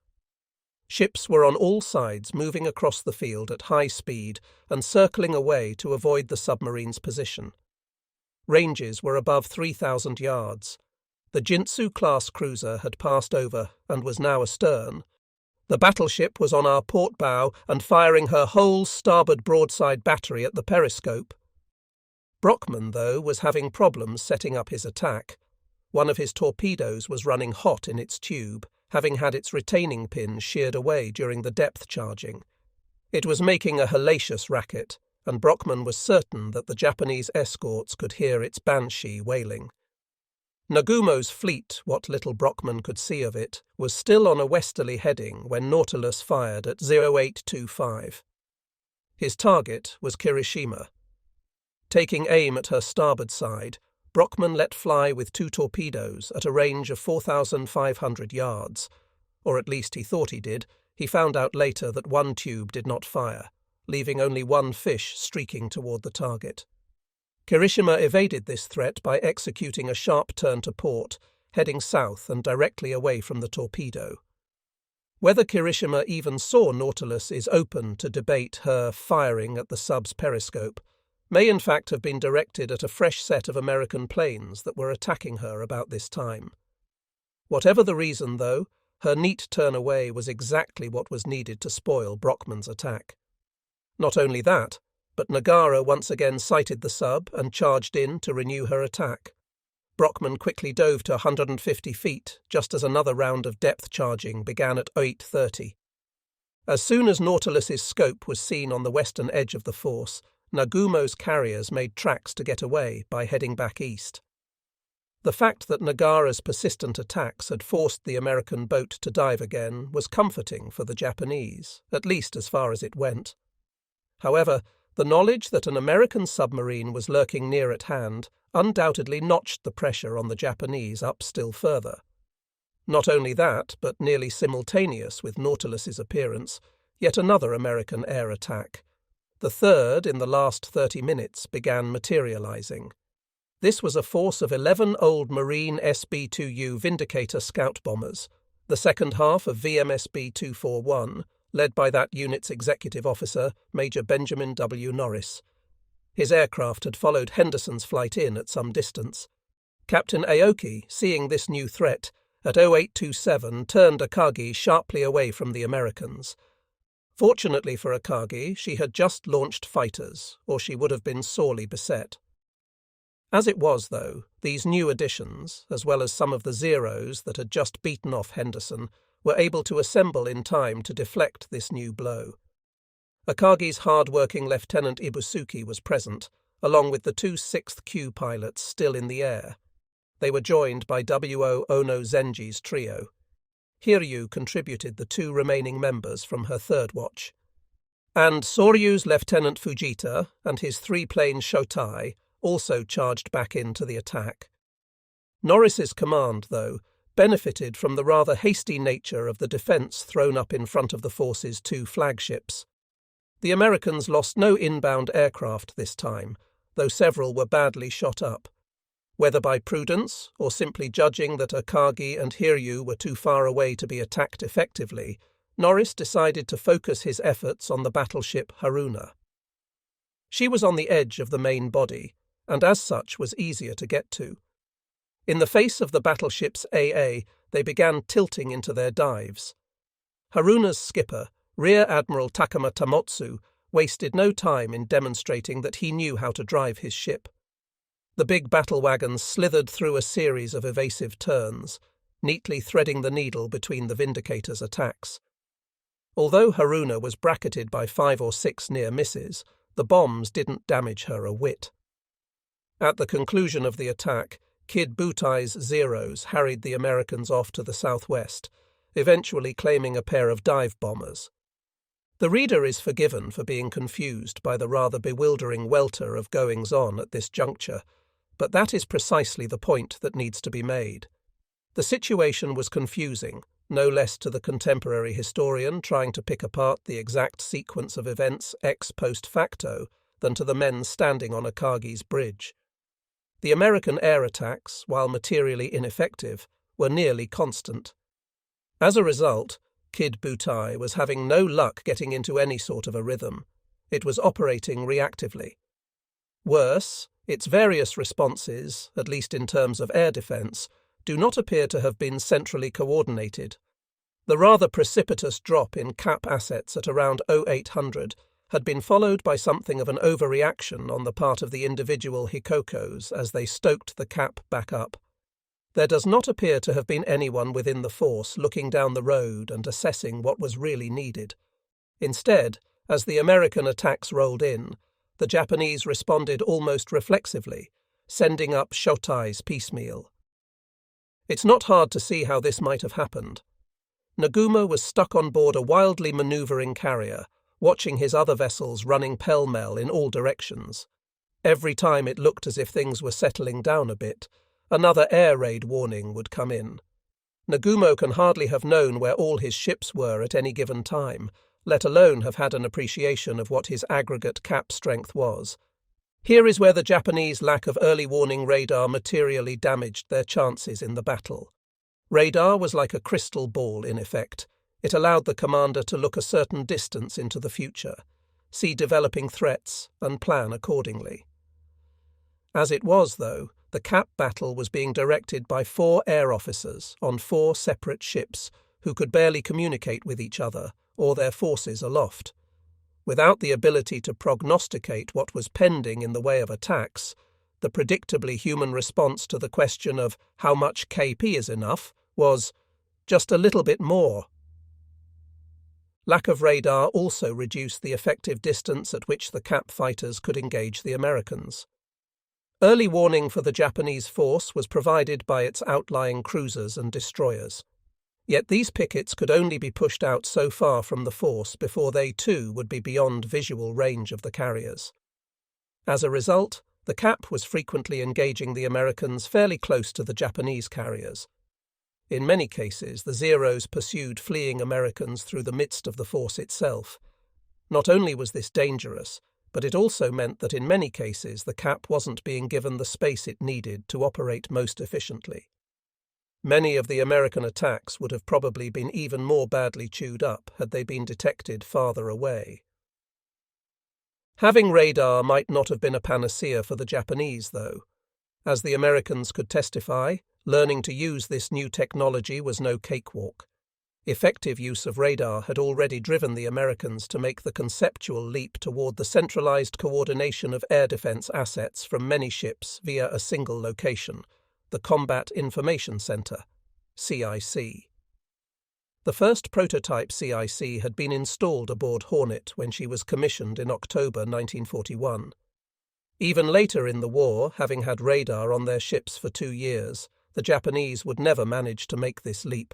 Ships were on all sides moving across the field at high speed and circling away to avoid the submarine's position. Ranges were above 3,000 yards. The Jintsu-class cruiser had passed over and was now astern. The battleship was on our port bow and firing her whole starboard broadside battery at the periscope. Brockman, though, was having problems setting up his attack. One of his torpedoes was running hot in its tube, having had its retaining pin sheared away during the depth charging. It was making a hellacious racket, and Brockman was certain that the Japanese escorts could hear its banshee wailing. Nagumo's fleet, what little Brockman could see of it, was still on a westerly heading when Nautilus fired at 0825. His target was Kirishima. Taking aim at her starboard side, Brockman let fly with 2 torpedoes at a range of 4,500 yards, or at least he thought he did. He found out later that one tube did not fire, leaving only one fish streaking toward the target. Kirishima evaded this threat by executing a sharp turn to port, heading south and directly away from the torpedo. Whether Kirishima even saw Nautilus is open to debate. Her firing at the sub's periscope may in fact have been directed at a fresh set of American planes that were attacking her about this time. Whatever the reason, though, her neat turn away was exactly what was needed to spoil Brockman's attack. Not only that, but Nagara once again sighted the sub and charged in to renew her attack. Brockman quickly dove to 150 feet, just as another round of depth charging began at 8:30. As soon as Nautilus's scope was seen on the western edge of the force, Nagumo's carriers made tracks to get away by heading back east. The fact that Nagara's persistent attacks had forced the American boat to dive again was comforting for the Japanese, at least as far as it went. However, the knowledge that an American submarine was lurking near at hand undoubtedly notched the pressure on the Japanese up still further. Not only that, but nearly simultaneous with Nautilus's appearance, yet another American air attack. The third in the last 30 minutes began materializing. This was a force of 11 old Marine SB-2U Vindicator scout bombers, the second half of VMSB-241, led by that unit's executive officer, Major Benjamin W. Norris. His aircraft had followed Henderson's flight in at some distance. Captain Aoki, seeing this new threat, at 0827 turned Akagi sharply away from the Americans. Fortunately for Akagi, she had just launched fighters, or she would have been sorely beset. As it was, though, these new additions, as well as some of the Zeros that had just beaten off Henderson, were able to assemble in time to deflect this new blow. Akagi's hard-working Lieutenant Ibusuki was present, along with the 2 6th Q pilots still in the air. They were joined by W.O. Ono Zenji's trio. Hiryu contributed the 2 remaining members from her third watch. And Soryu's Lieutenant Fujita and his 3-plane Shotai also charged back into the attack. Norris's command, though, benefited from the rather hasty nature of the defence thrown up in front of the force's 2 flagships. The Americans lost no inbound aircraft this time, though several were badly shot up. Whether by prudence or simply judging that Akagi and Hiryu were too far away to be attacked effectively, Norris decided to focus his efforts on the battleship Haruna. She was on the edge of the main body, and as such was easier to get to. In the face of the battleship's AA, they began tilting into their dives. Haruna's skipper, Rear Admiral Takama Tamotsu, wasted no time in demonstrating that he knew how to drive his ship. The big battle wagon slithered through a series of evasive turns, neatly threading the needle between the Vindicator's attacks. Although Haruna was bracketed by 5 or 6 near misses, the bombs didn't damage her a whit. At the conclusion of the attack, Kid Butai's Zeros harried the Americans off to the southwest, eventually claiming a pair of dive bombers. The reader is forgiven for being confused by the rather bewildering welter of goings-on at this juncture, but that is precisely the point that needs to be made. The situation was confusing, no less to the contemporary historian trying to pick apart the exact sequence of events ex post facto than to the men standing on Akagi's bridge. The American air attacks, while materially ineffective, were nearly constant. As a result, Kid Butai was having no luck getting into any sort of a rhythm. It was operating reactively. Worse, its various responses, at least in terms of air defence, do not appear to have been centrally coordinated. The rather precipitous drop in cap assets at around 0800 had been followed by something of an overreaction on the part of the individual Hikokos as they stoked the cap back up. There does not appear to have been anyone within the force looking down the road and assessing what was really needed. Instead, as the American attacks rolled in, the Japanese responded almost reflexively, sending up shotais piecemeal. It's not hard to see how this might have happened. Nagumo was stuck on board a wildly manoeuvring carrier, watching his other vessels running pell-mell in all directions. Every time it looked as if things were settling down a bit, another air raid warning would come in. Nagumo can hardly have known where all his ships were at any given time, let alone have had an appreciation of what his aggregate cap strength was. Here is where the Japanese lack of early warning radar materially damaged their chances in the battle. Radar was like a crystal ball in effect. It allowed the commander to look a certain distance into the future, see developing threats, and plan accordingly. As it was, though, the cap battle was being directed by 4 air officers on 4 separate ships who could barely communicate with each other or their forces aloft. Without the ability to prognosticate what was pending in the way of attacks, the predictably human response to the question of how much KP is enough was just a little bit more. Lack of radar also reduced the effective distance at which the cap fighters could engage the Americans. Early warning for the Japanese force was provided by its outlying cruisers and destroyers. Yet these pickets could only be pushed out so far from the force before they too would be beyond visual range of the carriers. As a result, the cap was frequently engaging the Americans fairly close to the Japanese carriers. In many cases, the Zeros pursued fleeing Americans through the midst of the force itself. Not only was this dangerous, but it also meant that in many cases the cap wasn't being given the space it needed to operate most efficiently. Many of the American attacks would have probably been even more badly chewed up had they been detected farther away. Having radar might not have been a panacea for the Japanese, though. As the Americans could testify, learning to use this new technology was no cakewalk. Effective use of radar had already driven the Americans to make the conceptual leap toward the centralized coordination of air defense assets from many ships via a single location, the Combat Information Center, CIC. The first prototype CIC had been installed aboard Hornet when she was commissioned in October 1941. Even later in the war, having had radar on their ships for 2 years, the Japanese would never manage to make this leap.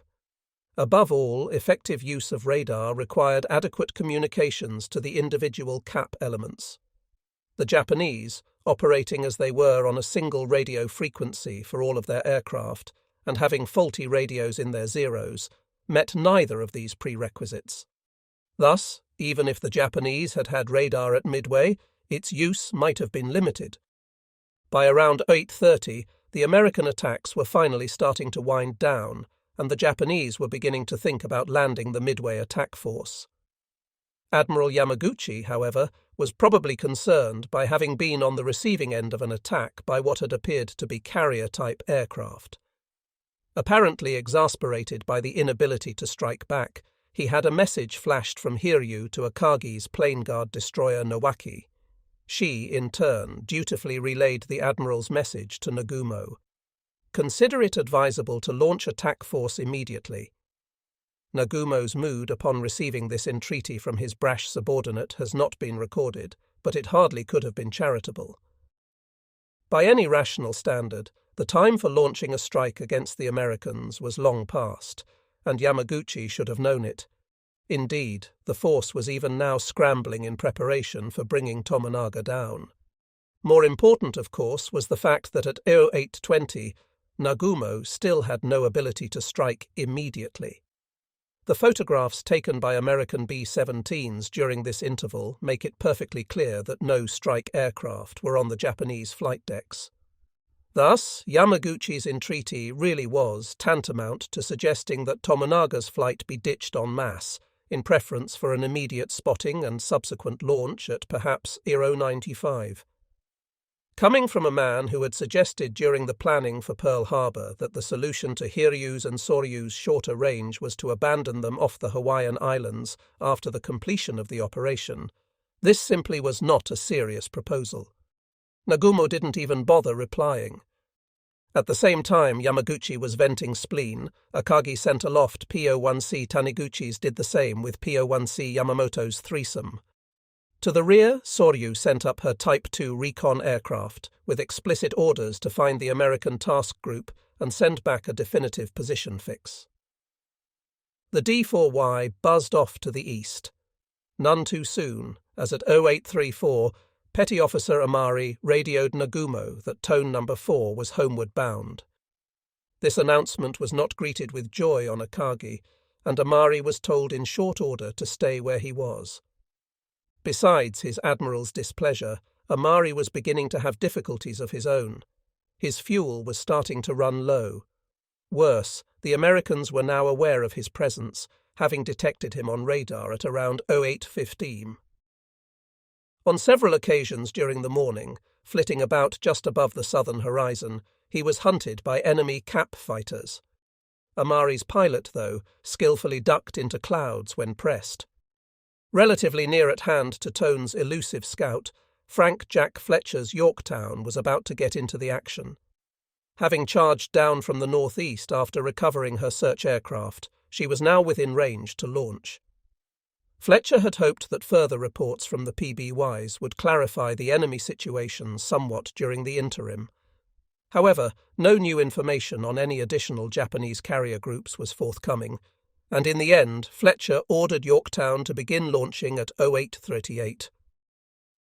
Above all, effective use of radar required adequate communications to the individual cap elements. The Japanese, operating as they were on a single radio frequency for all of their aircraft, and having faulty radios in their Zeros, met neither of these prerequisites. Thus, even if the Japanese had had radar at Midway, its use might have been limited. By around 8:30, the American attacks were finally starting to wind down, and the Japanese were beginning to think about landing the Midway attack force. Admiral Yamaguchi, however, was probably concerned by having been on the receiving end of an attack by what had appeared to be carrier-type aircraft. Apparently exasperated by the inability to strike back, he had a message flashed from Hiryu to Akagi's plane guard destroyer Nowaki. She, in turn, dutifully relayed the admiral's message to Nagumo. Consider it advisable to launch attack force immediately. Nagumo's mood upon receiving this entreaty from his brash subordinate has not been recorded, but it hardly could have been charitable. By any rational standard, the time for launching a strike against the Americans was long past, and Yamaguchi should have known it. Indeed, the force was even now scrambling in preparation for bringing Tomonaga down. More important, of course, was the fact that at 0820, Nagumo still had no ability to strike immediately. The photographs taken by American B-17s during this interval make it perfectly clear that no strike aircraft were on the Japanese flight decks. Thus, Yamaguchi's entreaty really was tantamount to suggesting that Tomonaga's flight be ditched en masse, in preference for an immediate spotting and subsequent launch at perhaps 095. Coming from a man who had suggested during the planning for Pearl Harbor that the solution to Hiryu's and Soryu's shorter range was to abandon them off the Hawaiian Islands after the completion of the operation, this simply was not a serious proposal. Nagumo didn't even bother replying. At the same time Yamaguchi was venting spleen, Akagi sent aloft PO-1C Taniguchi's did the same with PO-1C Yamamoto's threesome. To the rear, Soryu sent up her Type 2 recon aircraft, with explicit orders to find the American task group and send back a definitive position fix. The D-4Y buzzed off to the east. None too soon, as at 0834, Petty Officer Amari radioed Nagumo that tone number 4 was homeward bound. This announcement was not greeted with joy on Akagi, and Amari was told in short order to stay where he was. Besides his admiral's displeasure, Amari was beginning to have difficulties of his own. His fuel was starting to run low. Worse, the Americans were now aware of his presence, having detected him on radar at around 0815. On several occasions during the morning, flitting about just above the southern horizon, he was hunted by enemy cap fighters. Amari's pilot, though, skillfully ducked into clouds when pressed. Relatively near at hand to Tone's elusive scout, Frank Jack Fletcher's Yorktown was about to get into the action. Having charged down from the northeast after recovering her search aircraft, she was now within range to launch. Fletcher had hoped that further reports from the PBYs would clarify the enemy situation somewhat during the interim. However, no new information on any additional Japanese carrier groups was forthcoming, and in the end Fletcher ordered Yorktown to begin launching at 0838.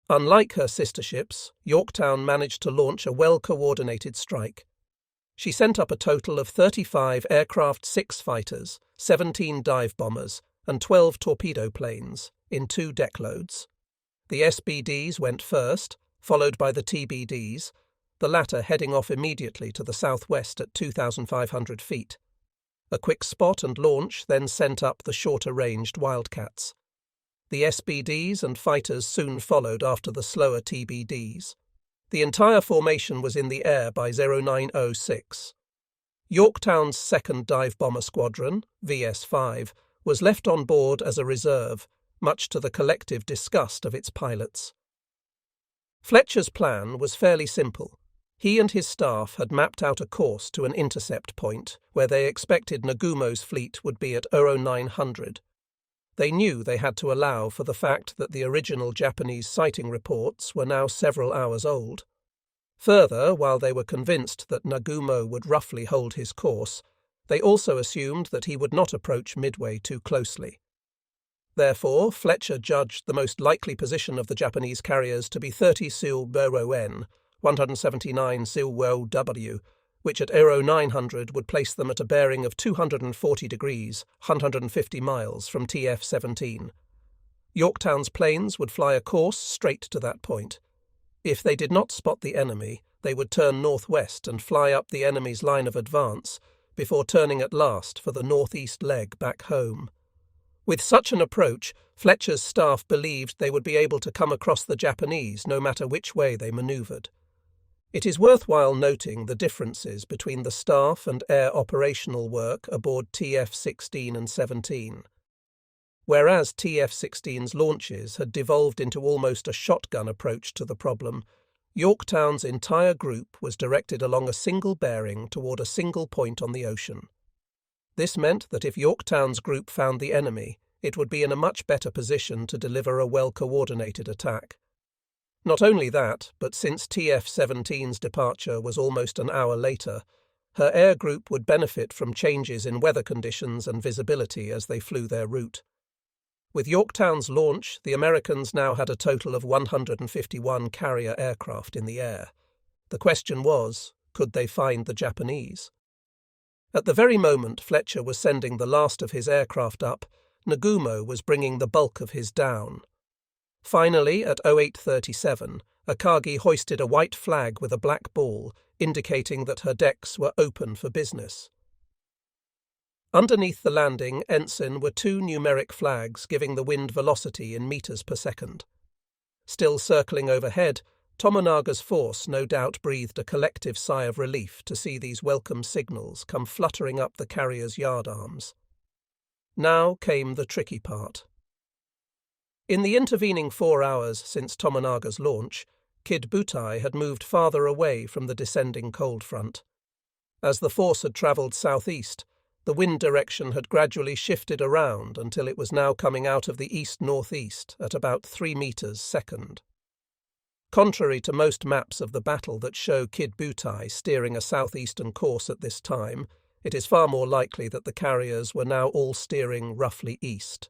Unlike her sister ships, Yorktown managed to launch a well-coordinated strike. She sent up a total of 35 aircraft 6 fighters, 17 dive bombers, and 12 torpedo planes, in 2 deckloads. The SBDs went first, followed by the TBDs, the latter heading off immediately to the southwest at 2,500 feet. A quick spot and launch then sent up the shorter-ranged Wildcats. The SBDs and fighters soon followed after the slower TBDs. The entire formation was in the air by 0906. Yorktown's 2nd Dive Bomber Squadron, VS-5, was left on board as a reserve, much to the collective disgust of its pilots. Fletcher's plan was fairly simple. He and his staff had mapped out a course to an intercept point where they expected Nagumo's fleet would be at 0900. They knew they had to allow for the fact that the original Japanese sighting reports were now several hours old. Further, while they were convinced that Nagumo would roughly hold his course, they also assumed that he would not approach Midway too closely. Therefore, Fletcher judged the most likely position of the Japanese carriers to be 30 Sil-N, 179 Sil-W, which at 0900 would place them at a bearing of 240 degrees, 150 miles from TF-17. Yorktown's planes would fly a course straight to that point. If they did not spot the enemy, they would turn northwest and fly up the enemy's line of advance before turning at last for the northeast leg back home. With such an approach, Fletcher's staff believed they would be able to come across the Japanese no matter which way they manoeuvred. It is worthwhile noting the differences between the staff and air operational work aboard TF-16 and 17. Whereas TF-16's launches had devolved into almost a shotgun approach to the problem, Yorktown's entire group was directed along a single bearing toward a single point on the ocean. This meant that if Yorktown's group found the enemy, it would be in a much better position to deliver a well-coordinated attack. Not only that, but since TF-17's departure was almost an hour later, her air group would benefit from changes in weather conditions and visibility as they flew their route. With Yorktown's launch, the Americans now had a total of 151 carrier aircraft in the air. The question was, could they find the Japanese? At the very moment Fletcher was sending the last of his aircraft up, Nagumo was bringing the bulk of his down. Finally, at 08:37, Akagi hoisted a white flag with a black ball, indicating that her decks were open for business. Underneath the landing ensign were two numeric flags giving the wind velocity in meters per second. Still circling overhead, Tomonaga's force no doubt breathed a collective sigh of relief to see these welcome signals come fluttering up the carrier's yardarms. Now came the tricky part. In the intervening 4 hours since Tomonaga's launch, Kid Butai had moved farther away from the descending cold front. As the force had travelled southeast, the wind direction had gradually shifted around until it was now coming out of the east-northeast at about 3 meters second. Contrary to most maps of the battle that show Kid Butai steering a southeastern course at this time, it is far more likely that the carriers were now all steering roughly east.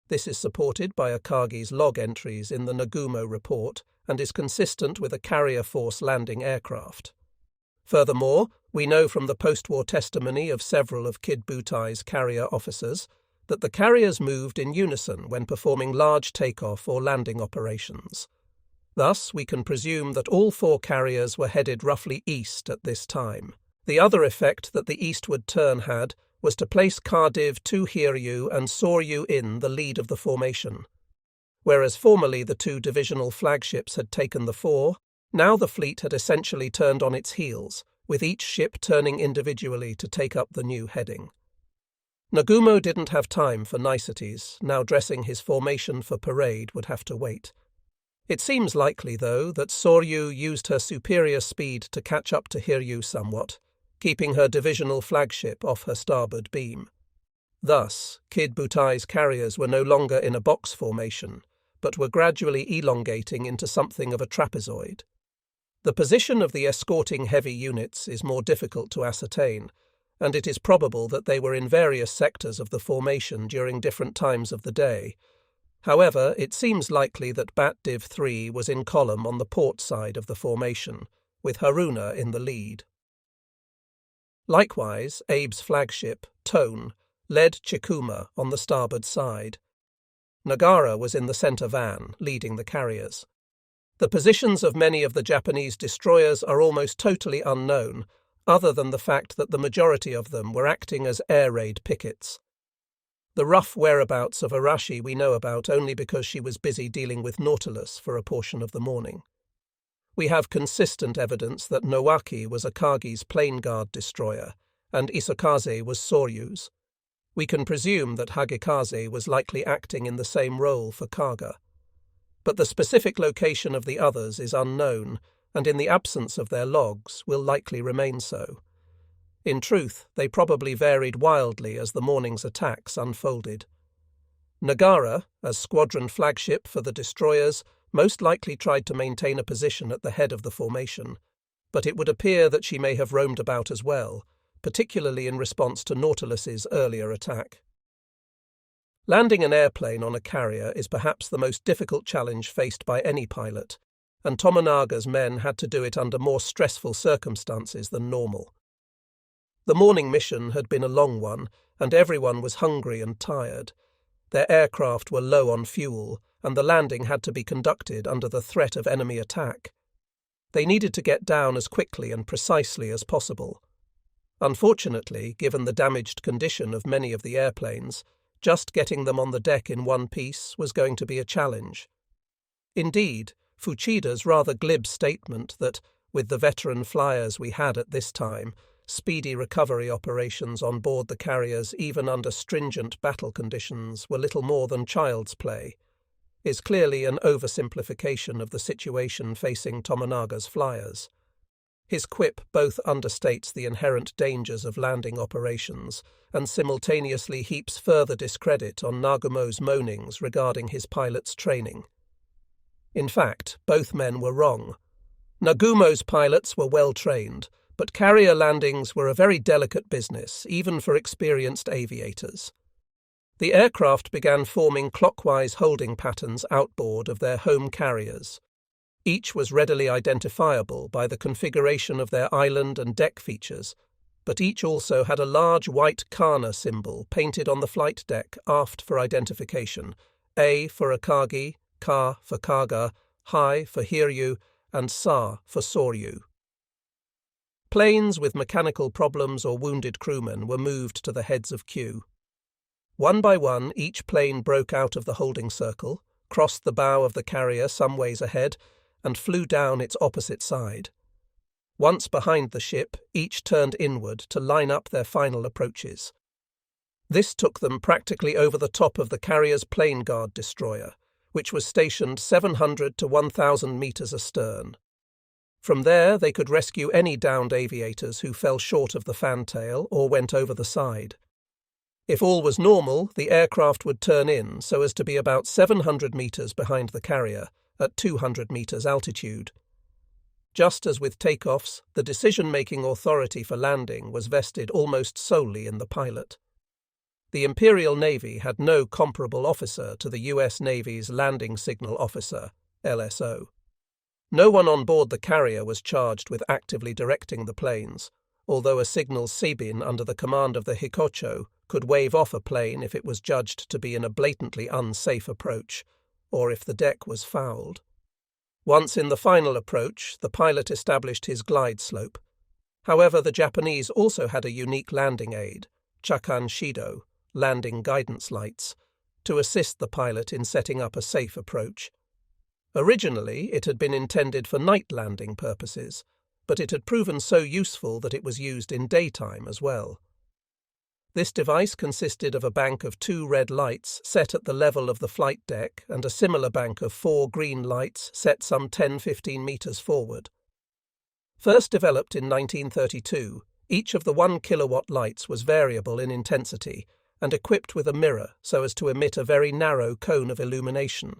This is supported by Akagi's log entries in the Nagumo report and is consistent with a carrier force landing aircraft. Furthermore, we know from the post-war testimony of several of Kid Butai's carrier officers that the carriers moved in unison when performing large takeoff or landing operations. Thus, we can presume that all 4 carriers were headed roughly east at this time. The other effect that the eastward turn had was to place Cardiff, 2 Hiryu and Soryu in the lead of the formation. Whereas formerly the 2 divisional flagships had taken the fore, now the fleet had essentially turned on its heels, with each ship turning individually to take up the new heading. Nagumo didn't have time for niceties, now dressing his formation for parade would have to wait. It seems likely, though, that Soryu used her superior speed to catch up to Hiryu somewhat, keeping her divisional flagship off her starboard beam. Thus, Kid Butai's carriers were no longer in a box formation, but were gradually elongating into something of a trapezoid. The position of the escorting heavy units is more difficult to ascertain, and it is probable that they were in various sectors of the formation during different times of the day. However, it seems likely that Bat Div 3 was in column on the port side of the formation, with Haruna in the lead. Likewise, Abe's flagship, Tone, led Chikuma on the starboard side. Nagara was in the centre van, leading the carriers. The positions of many of the Japanese destroyers are almost totally unknown, other than the fact that the majority of them were acting as air raid pickets. The rough whereabouts of Arashi we know about only because she was busy dealing with Nautilus for a portion of the morning. We have consistent evidence that Nowaki was Akagi's plane guard destroyer, and Isokaze was Soryu's. We can presume that Hagekaze was likely acting in the same role for Kaga. But the specific location of the others is unknown, and in the absence of their logs will likely remain so. In truth, they probably varied wildly as the morning's attacks unfolded. Nagara, as squadron flagship for the destroyers, most likely tried to maintain a position at the head of the formation, but it would appear that she may have roamed about as well, particularly in response to Nautilus's earlier attack. Landing an airplane on a carrier is perhaps the most difficult challenge faced by any pilot, and Tomonaga's men had to do it under more stressful circumstances than normal. The morning mission had been a long one, and everyone was hungry and tired. Their aircraft were low on fuel, and the landing had to be conducted under the threat of enemy attack. They needed to get down as quickly and precisely as possible. Unfortunately, given the damaged condition of many of the airplanes, just getting them on the deck in one piece was going to be a challenge. Indeed, Fuchida's rather glib statement that, with the veteran flyers we had at this time, speedy recovery operations on board the carriers even under stringent battle conditions were little more than child's play, is clearly an oversimplification of the situation facing Tomonaga's flyers. His quip both understates the inherent dangers of landing operations and simultaneously heaps further discredit on Nagumo's moanings regarding his pilot's training. In fact, both men were wrong. Nagumo's pilots were well trained, but carrier landings were a very delicate business, even for experienced aviators. The aircraft began forming clockwise holding patterns outboard of their home carriers. Each was readily identifiable by the configuration of their island and deck features, but each also had a large white kana symbol painted on the flight deck aft for identification, A for Akagi, Ka for Kaga, Hai for Hiryu, and Sa for Soryu. Planes with mechanical problems or wounded crewmen were moved to the heads of queue. One by one, each plane broke out of the holding circle, crossed the bow of the carrier some ways ahead, and flew down its opposite side. Once behind the ship, each turned inward to line up their final approaches. This took them practically over the top of the carrier's plane guard destroyer, which was stationed 700 to 1,000 meters astern. From there, they could rescue any downed aviators who fell short of the fantail or went over the side. If all was normal, the aircraft would turn in so as to be about 700 meters behind the carrier, at 200 meters altitude. Just as with takeoffs, the decision-making authority for landing was vested almost solely in the pilot. The Imperial Navy had no comparable officer to the U.S. Navy's Landing Signal Officer, LSO. No one on board the carrier was charged with actively directing the planes, although a signal seibin under the command of the Hikocho could wave off a plane if it was judged to be in a blatantly unsafe approach, or if the deck was fouled. Once in the final approach, the pilot established his glide slope. However, the Japanese also had a unique landing aid, Chakan Shido, landing guidance lights, to assist the pilot in setting up a safe approach. Originally, it had been intended for night landing purposes, but it had proven so useful that it was used in daytime as well. This device consisted of a bank of 2 red lights set at the level of the flight deck and a similar bank of 4 green lights set some 10-15 meters forward. First developed in 1932, each of the 1 kilowatt lights was variable in intensity and equipped with a mirror so as to emit a very narrow cone of illumination.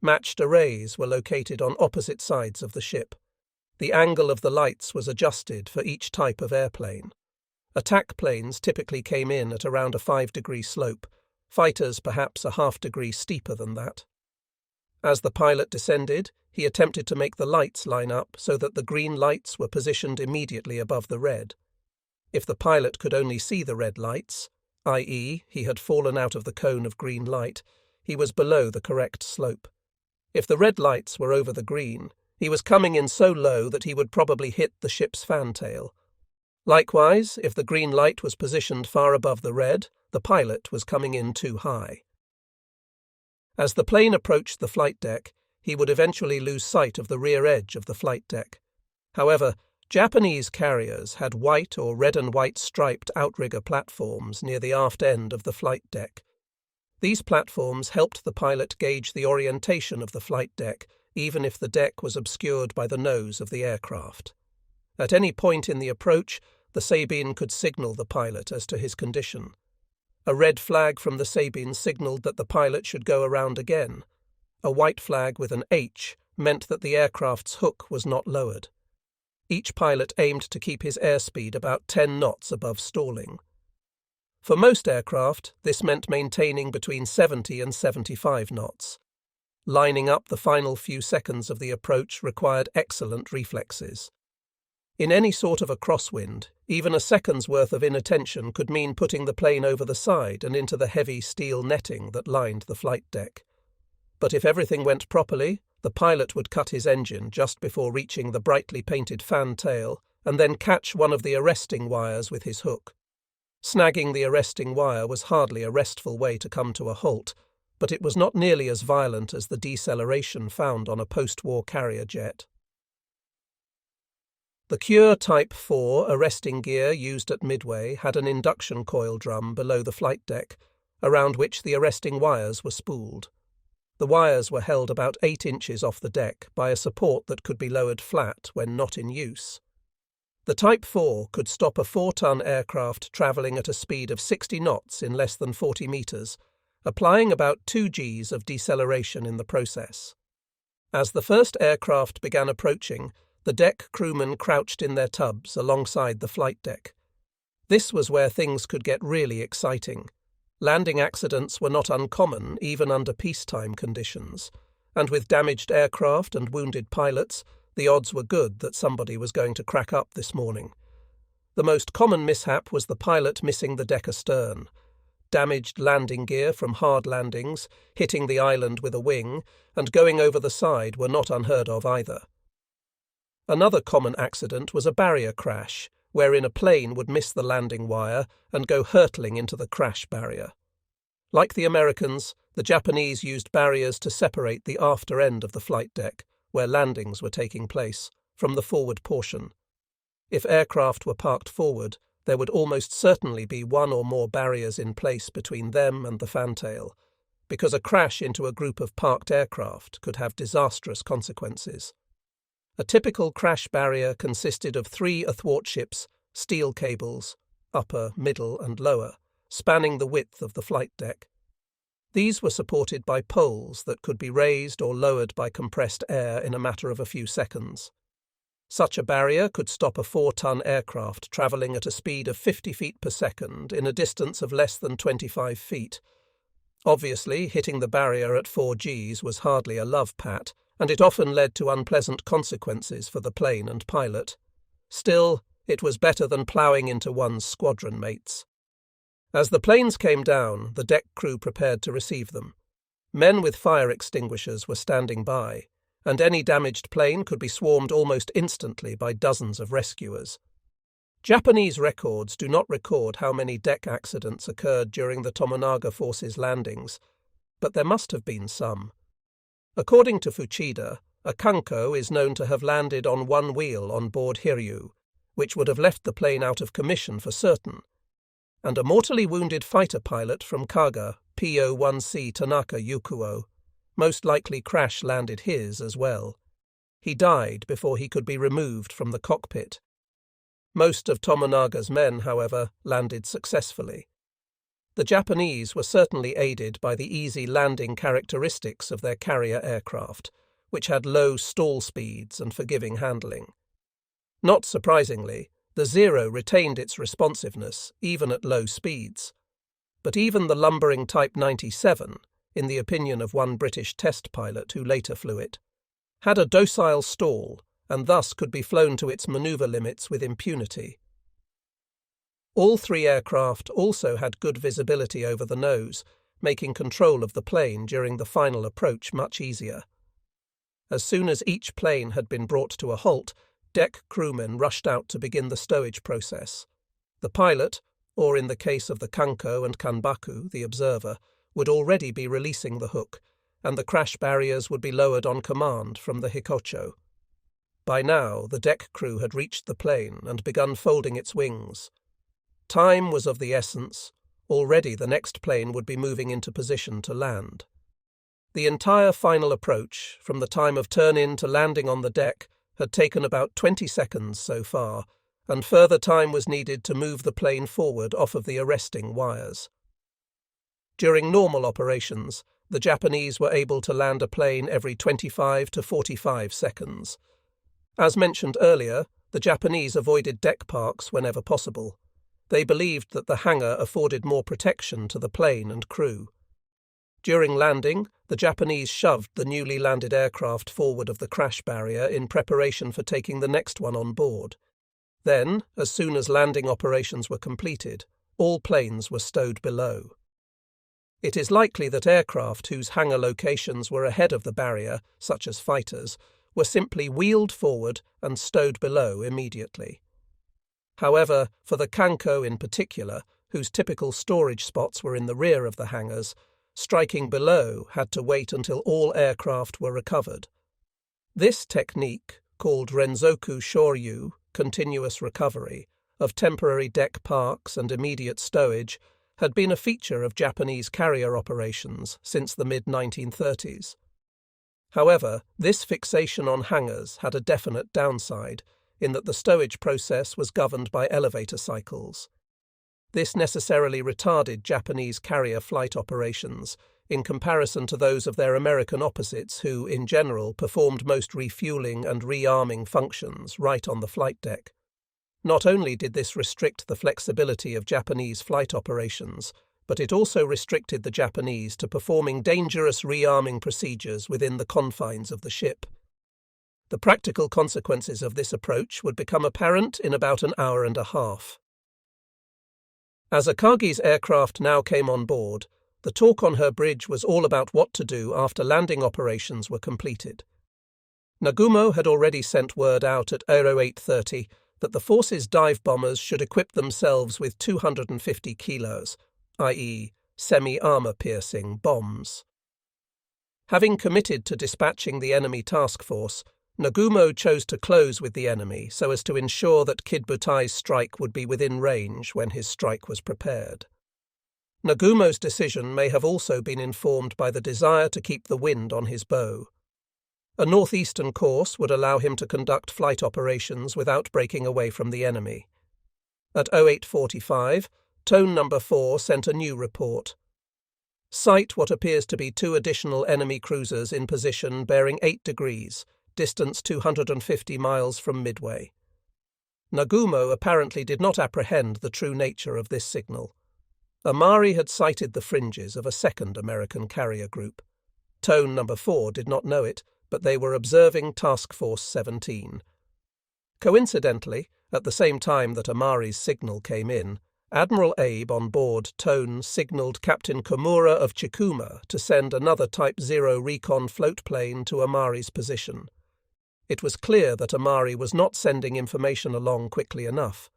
Matched arrays were located on opposite sides of the ship. The angle of the lights was adjusted for each type of airplane. Attack planes typically came in at around a 5-degree slope, fighters perhaps a half-degree steeper than that. As the pilot descended, he attempted to make the lights line up so that the green lights were positioned immediately above the red. If the pilot could only see the red lights, i.e., he had fallen out of the cone of green light, he was below the correct slope. If the red lights were over the green, he was coming in so low that he would probably hit the ship's fantail. Likewise, if the green light was positioned far above the red, the pilot was coming in too high. As the plane approached the flight deck, he would eventually lose sight of the rear edge of the flight deck. However, Japanese carriers had white or red and white striped outrigger platforms near the aft end of the flight deck. These platforms helped the pilot gauge the orientation of the flight deck, even if the deck was obscured by the nose of the aircraft. At any point in the approach, the seibin could signal the pilot as to his condition. A red flag from the seibin signaled that the pilot should go around again. A white flag with an H meant that the aircraft's hook was not lowered. Each pilot aimed to keep his airspeed about 10 knots above stalling. For most aircraft, this meant maintaining between 70 and 75 knots. Lining up the final few seconds of the approach required excellent reflexes. In any sort of a crosswind, even a second's worth of inattention could mean putting the plane over the side and into the heavy steel netting that lined the flight deck. But if everything went properly, the pilot would cut his engine just before reaching the brightly painted fan tail and then catch one of the arresting wires with his hook. Snagging the arresting wire was hardly a restful way to come to a halt, but it was not nearly as violent as the deceleration found on a post-war carrier jet. The Cure Type 4 arresting gear used at Midway had an induction coil drum below the flight deck, around which the arresting wires were spooled. The wires were held about 8 inches off the deck by a support that could be lowered flat when not in use. The Type 4 could stop a 4-ton aircraft travelling at a speed of 60 knots in less than 40 metres, applying about 2 Gs of deceleration in the process. As the first aircraft began approaching, the deck crewmen crouched in their tubs alongside the flight deck. This was where things could get really exciting. Landing accidents were not uncommon even under peacetime conditions, and with damaged aircraft and wounded pilots, the odds were good that somebody was going to crack up this morning. The most common mishap was the pilot missing the deck astern. Damaged landing gear from hard landings, hitting the island with a wing, and going over the side were not unheard of either. Another common accident was a barrier crash, wherein a plane would miss the landing wire and go hurtling into the crash barrier. Like the Americans, the Japanese used barriers to separate the after end of the flight deck, where landings were taking place, from the forward portion. If aircraft were parked forward, there would almost certainly be one or more barriers in place between them and the fantail, because a crash into a group of parked aircraft could have disastrous consequences. A typical crash barrier consisted of 3 athwartships, steel cables, upper, middle and lower, spanning the width of the flight deck. These were supported by poles that could be raised or lowered by compressed air in a matter of a few seconds. Such a barrier could stop a 4-ton aircraft travelling at a speed of 50 feet per second in a distance of less than 25 feet. Obviously, hitting the barrier at 4 Gs was hardly a love pat, and it often led to unpleasant consequences for the plane and pilot. Still, it was better than ploughing into one's squadron mates. As the planes came down, the deck crew prepared to receive them. Men with fire extinguishers were standing by, and any damaged plane could be swarmed almost instantly by dozens of rescuers. Japanese records do not record how many deck accidents occurred during the Tomonaga Force's landings, but there must have been some. According to Fuchida, a Kanko is known to have landed on one wheel on board Hiryu, which would have left the plane out of commission for certain, and a mortally wounded fighter pilot from Kaga, PO-1C Tanaka Yukuo, most likely crash-landed his as well. He died before he could be removed from the cockpit. Most of Tomonaga's men, however, landed successfully. The Japanese were certainly aided by the easy landing characteristics of their carrier aircraft, which had low stall speeds and forgiving handling. Not surprisingly, the Zero retained its responsiveness even at low speeds. But even the lumbering Type 97, in the opinion of one British test pilot who later flew it, had a docile stall and thus could be flown to its manoeuvre limits with impunity. All 3 aircraft also had good visibility over the nose, making control of the plane during the final approach much easier. As soon as each plane had been brought to a halt, deck crewmen rushed out to begin the stowage process. The pilot, or in the case of the Kanko and Kanbaku, the observer, would already be releasing the hook, and the crash barriers would be lowered on command from the Hikocho. By now, the deck crew had reached the plane and begun folding its wings. Time was of the essence. Already the next plane would be moving into position to land. The entire final approach, from the time of turn-in to landing on the deck, had taken about 20 seconds so far, and further time was needed to move the plane forward off of the arresting wires. During normal operations, the Japanese were able to land a plane every 25 to 45 seconds. As mentioned earlier, the Japanese avoided deck parks whenever possible. They believed that the hangar afforded more protection to the plane and crew. During landing, the Japanese shoved the newly landed aircraft forward of the crash barrier in preparation for taking the next one on board. Then, as soon as landing operations were completed, all planes were stowed below. It is likely that aircraft whose hangar locations were ahead of the barrier, such as fighters, were simply wheeled forward and stowed below immediately. However, for the Kanko in particular, whose typical storage spots were in the rear of the hangars, striking below had to wait until all aircraft were recovered. This technique, called Renzoku Shoryu, continuous recovery, of temporary deck parks and immediate stowage, had been a feature of Japanese carrier operations since the mid-1930s. However, this fixation on hangars had a definite downside, in that the stowage process was governed by elevator cycles. This necessarily retarded Japanese carrier flight operations, in comparison to those of their American opposites who, in general, performed most refueling and rearming functions right on the flight deck. Not only did this restrict the flexibility of Japanese flight operations, but it also restricted the Japanese to performing dangerous rearming procedures within the confines of the ship. The practical consequences of this approach would become apparent in about an hour and a half. As Akagi's aircraft now came on board, the talk on her bridge was all about what to do after landing operations were completed. Nagumo had already sent word out at 0830 that the force's dive bombers should equip themselves with 250 kilos, i.e., semi-armor-piercing bombs. Having committed to dispatching the enemy task force, Nagumo chose to close with the enemy so as to ensure that Kid Butai's strike would be within range when his strike was prepared. Nagumo's decision may have also been informed by the desire to keep the wind on his bow. A northeastern course would allow him to conduct flight operations without breaking away from the enemy. At 0845, Tone Number 4 sent a new report. Sight what appears to be 2 additional enemy cruisers in position bearing 8 degrees, distance 250 miles from Midway. Nagumo apparently did not apprehend the true nature of this signal. Amari had sighted the fringes of a second American carrier group. Tone Number 4 did not know it, but they were observing Task Force 17. Coincidentally, at the same time that Amari's signal came in, Admiral Abe on board Tone signaled Captain Komura of Chikuma to send another Type 0 recon float plane to Amari's position. It was clear that Amari was not sending information along quickly enough.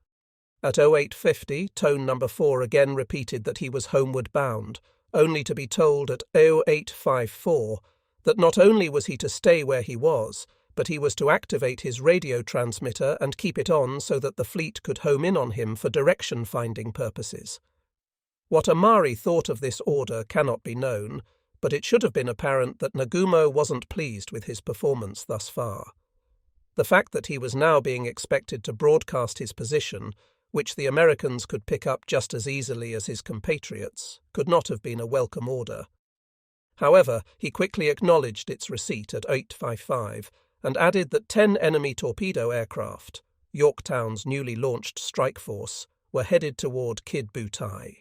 At 0850, Tone Number 4 again repeated that he was homeward bound, only to be told at 0854 that not only was he to stay where he was, but he was to activate his radio transmitter and keep it on so that the fleet could home in on him for direction-finding purposes. What Amari thought of this order cannot be known, but it should have been apparent that Nagumo wasn't pleased with his performance thus far. The fact that he was now being expected to broadcast his position, which the Americans could pick up just as easily as his compatriots, could not have been a welcome order. However, he quickly acknowledged its receipt at 855 and added that 10 enemy torpedo aircraft, Yorktown's newly launched strike force, were headed toward Kid Butai.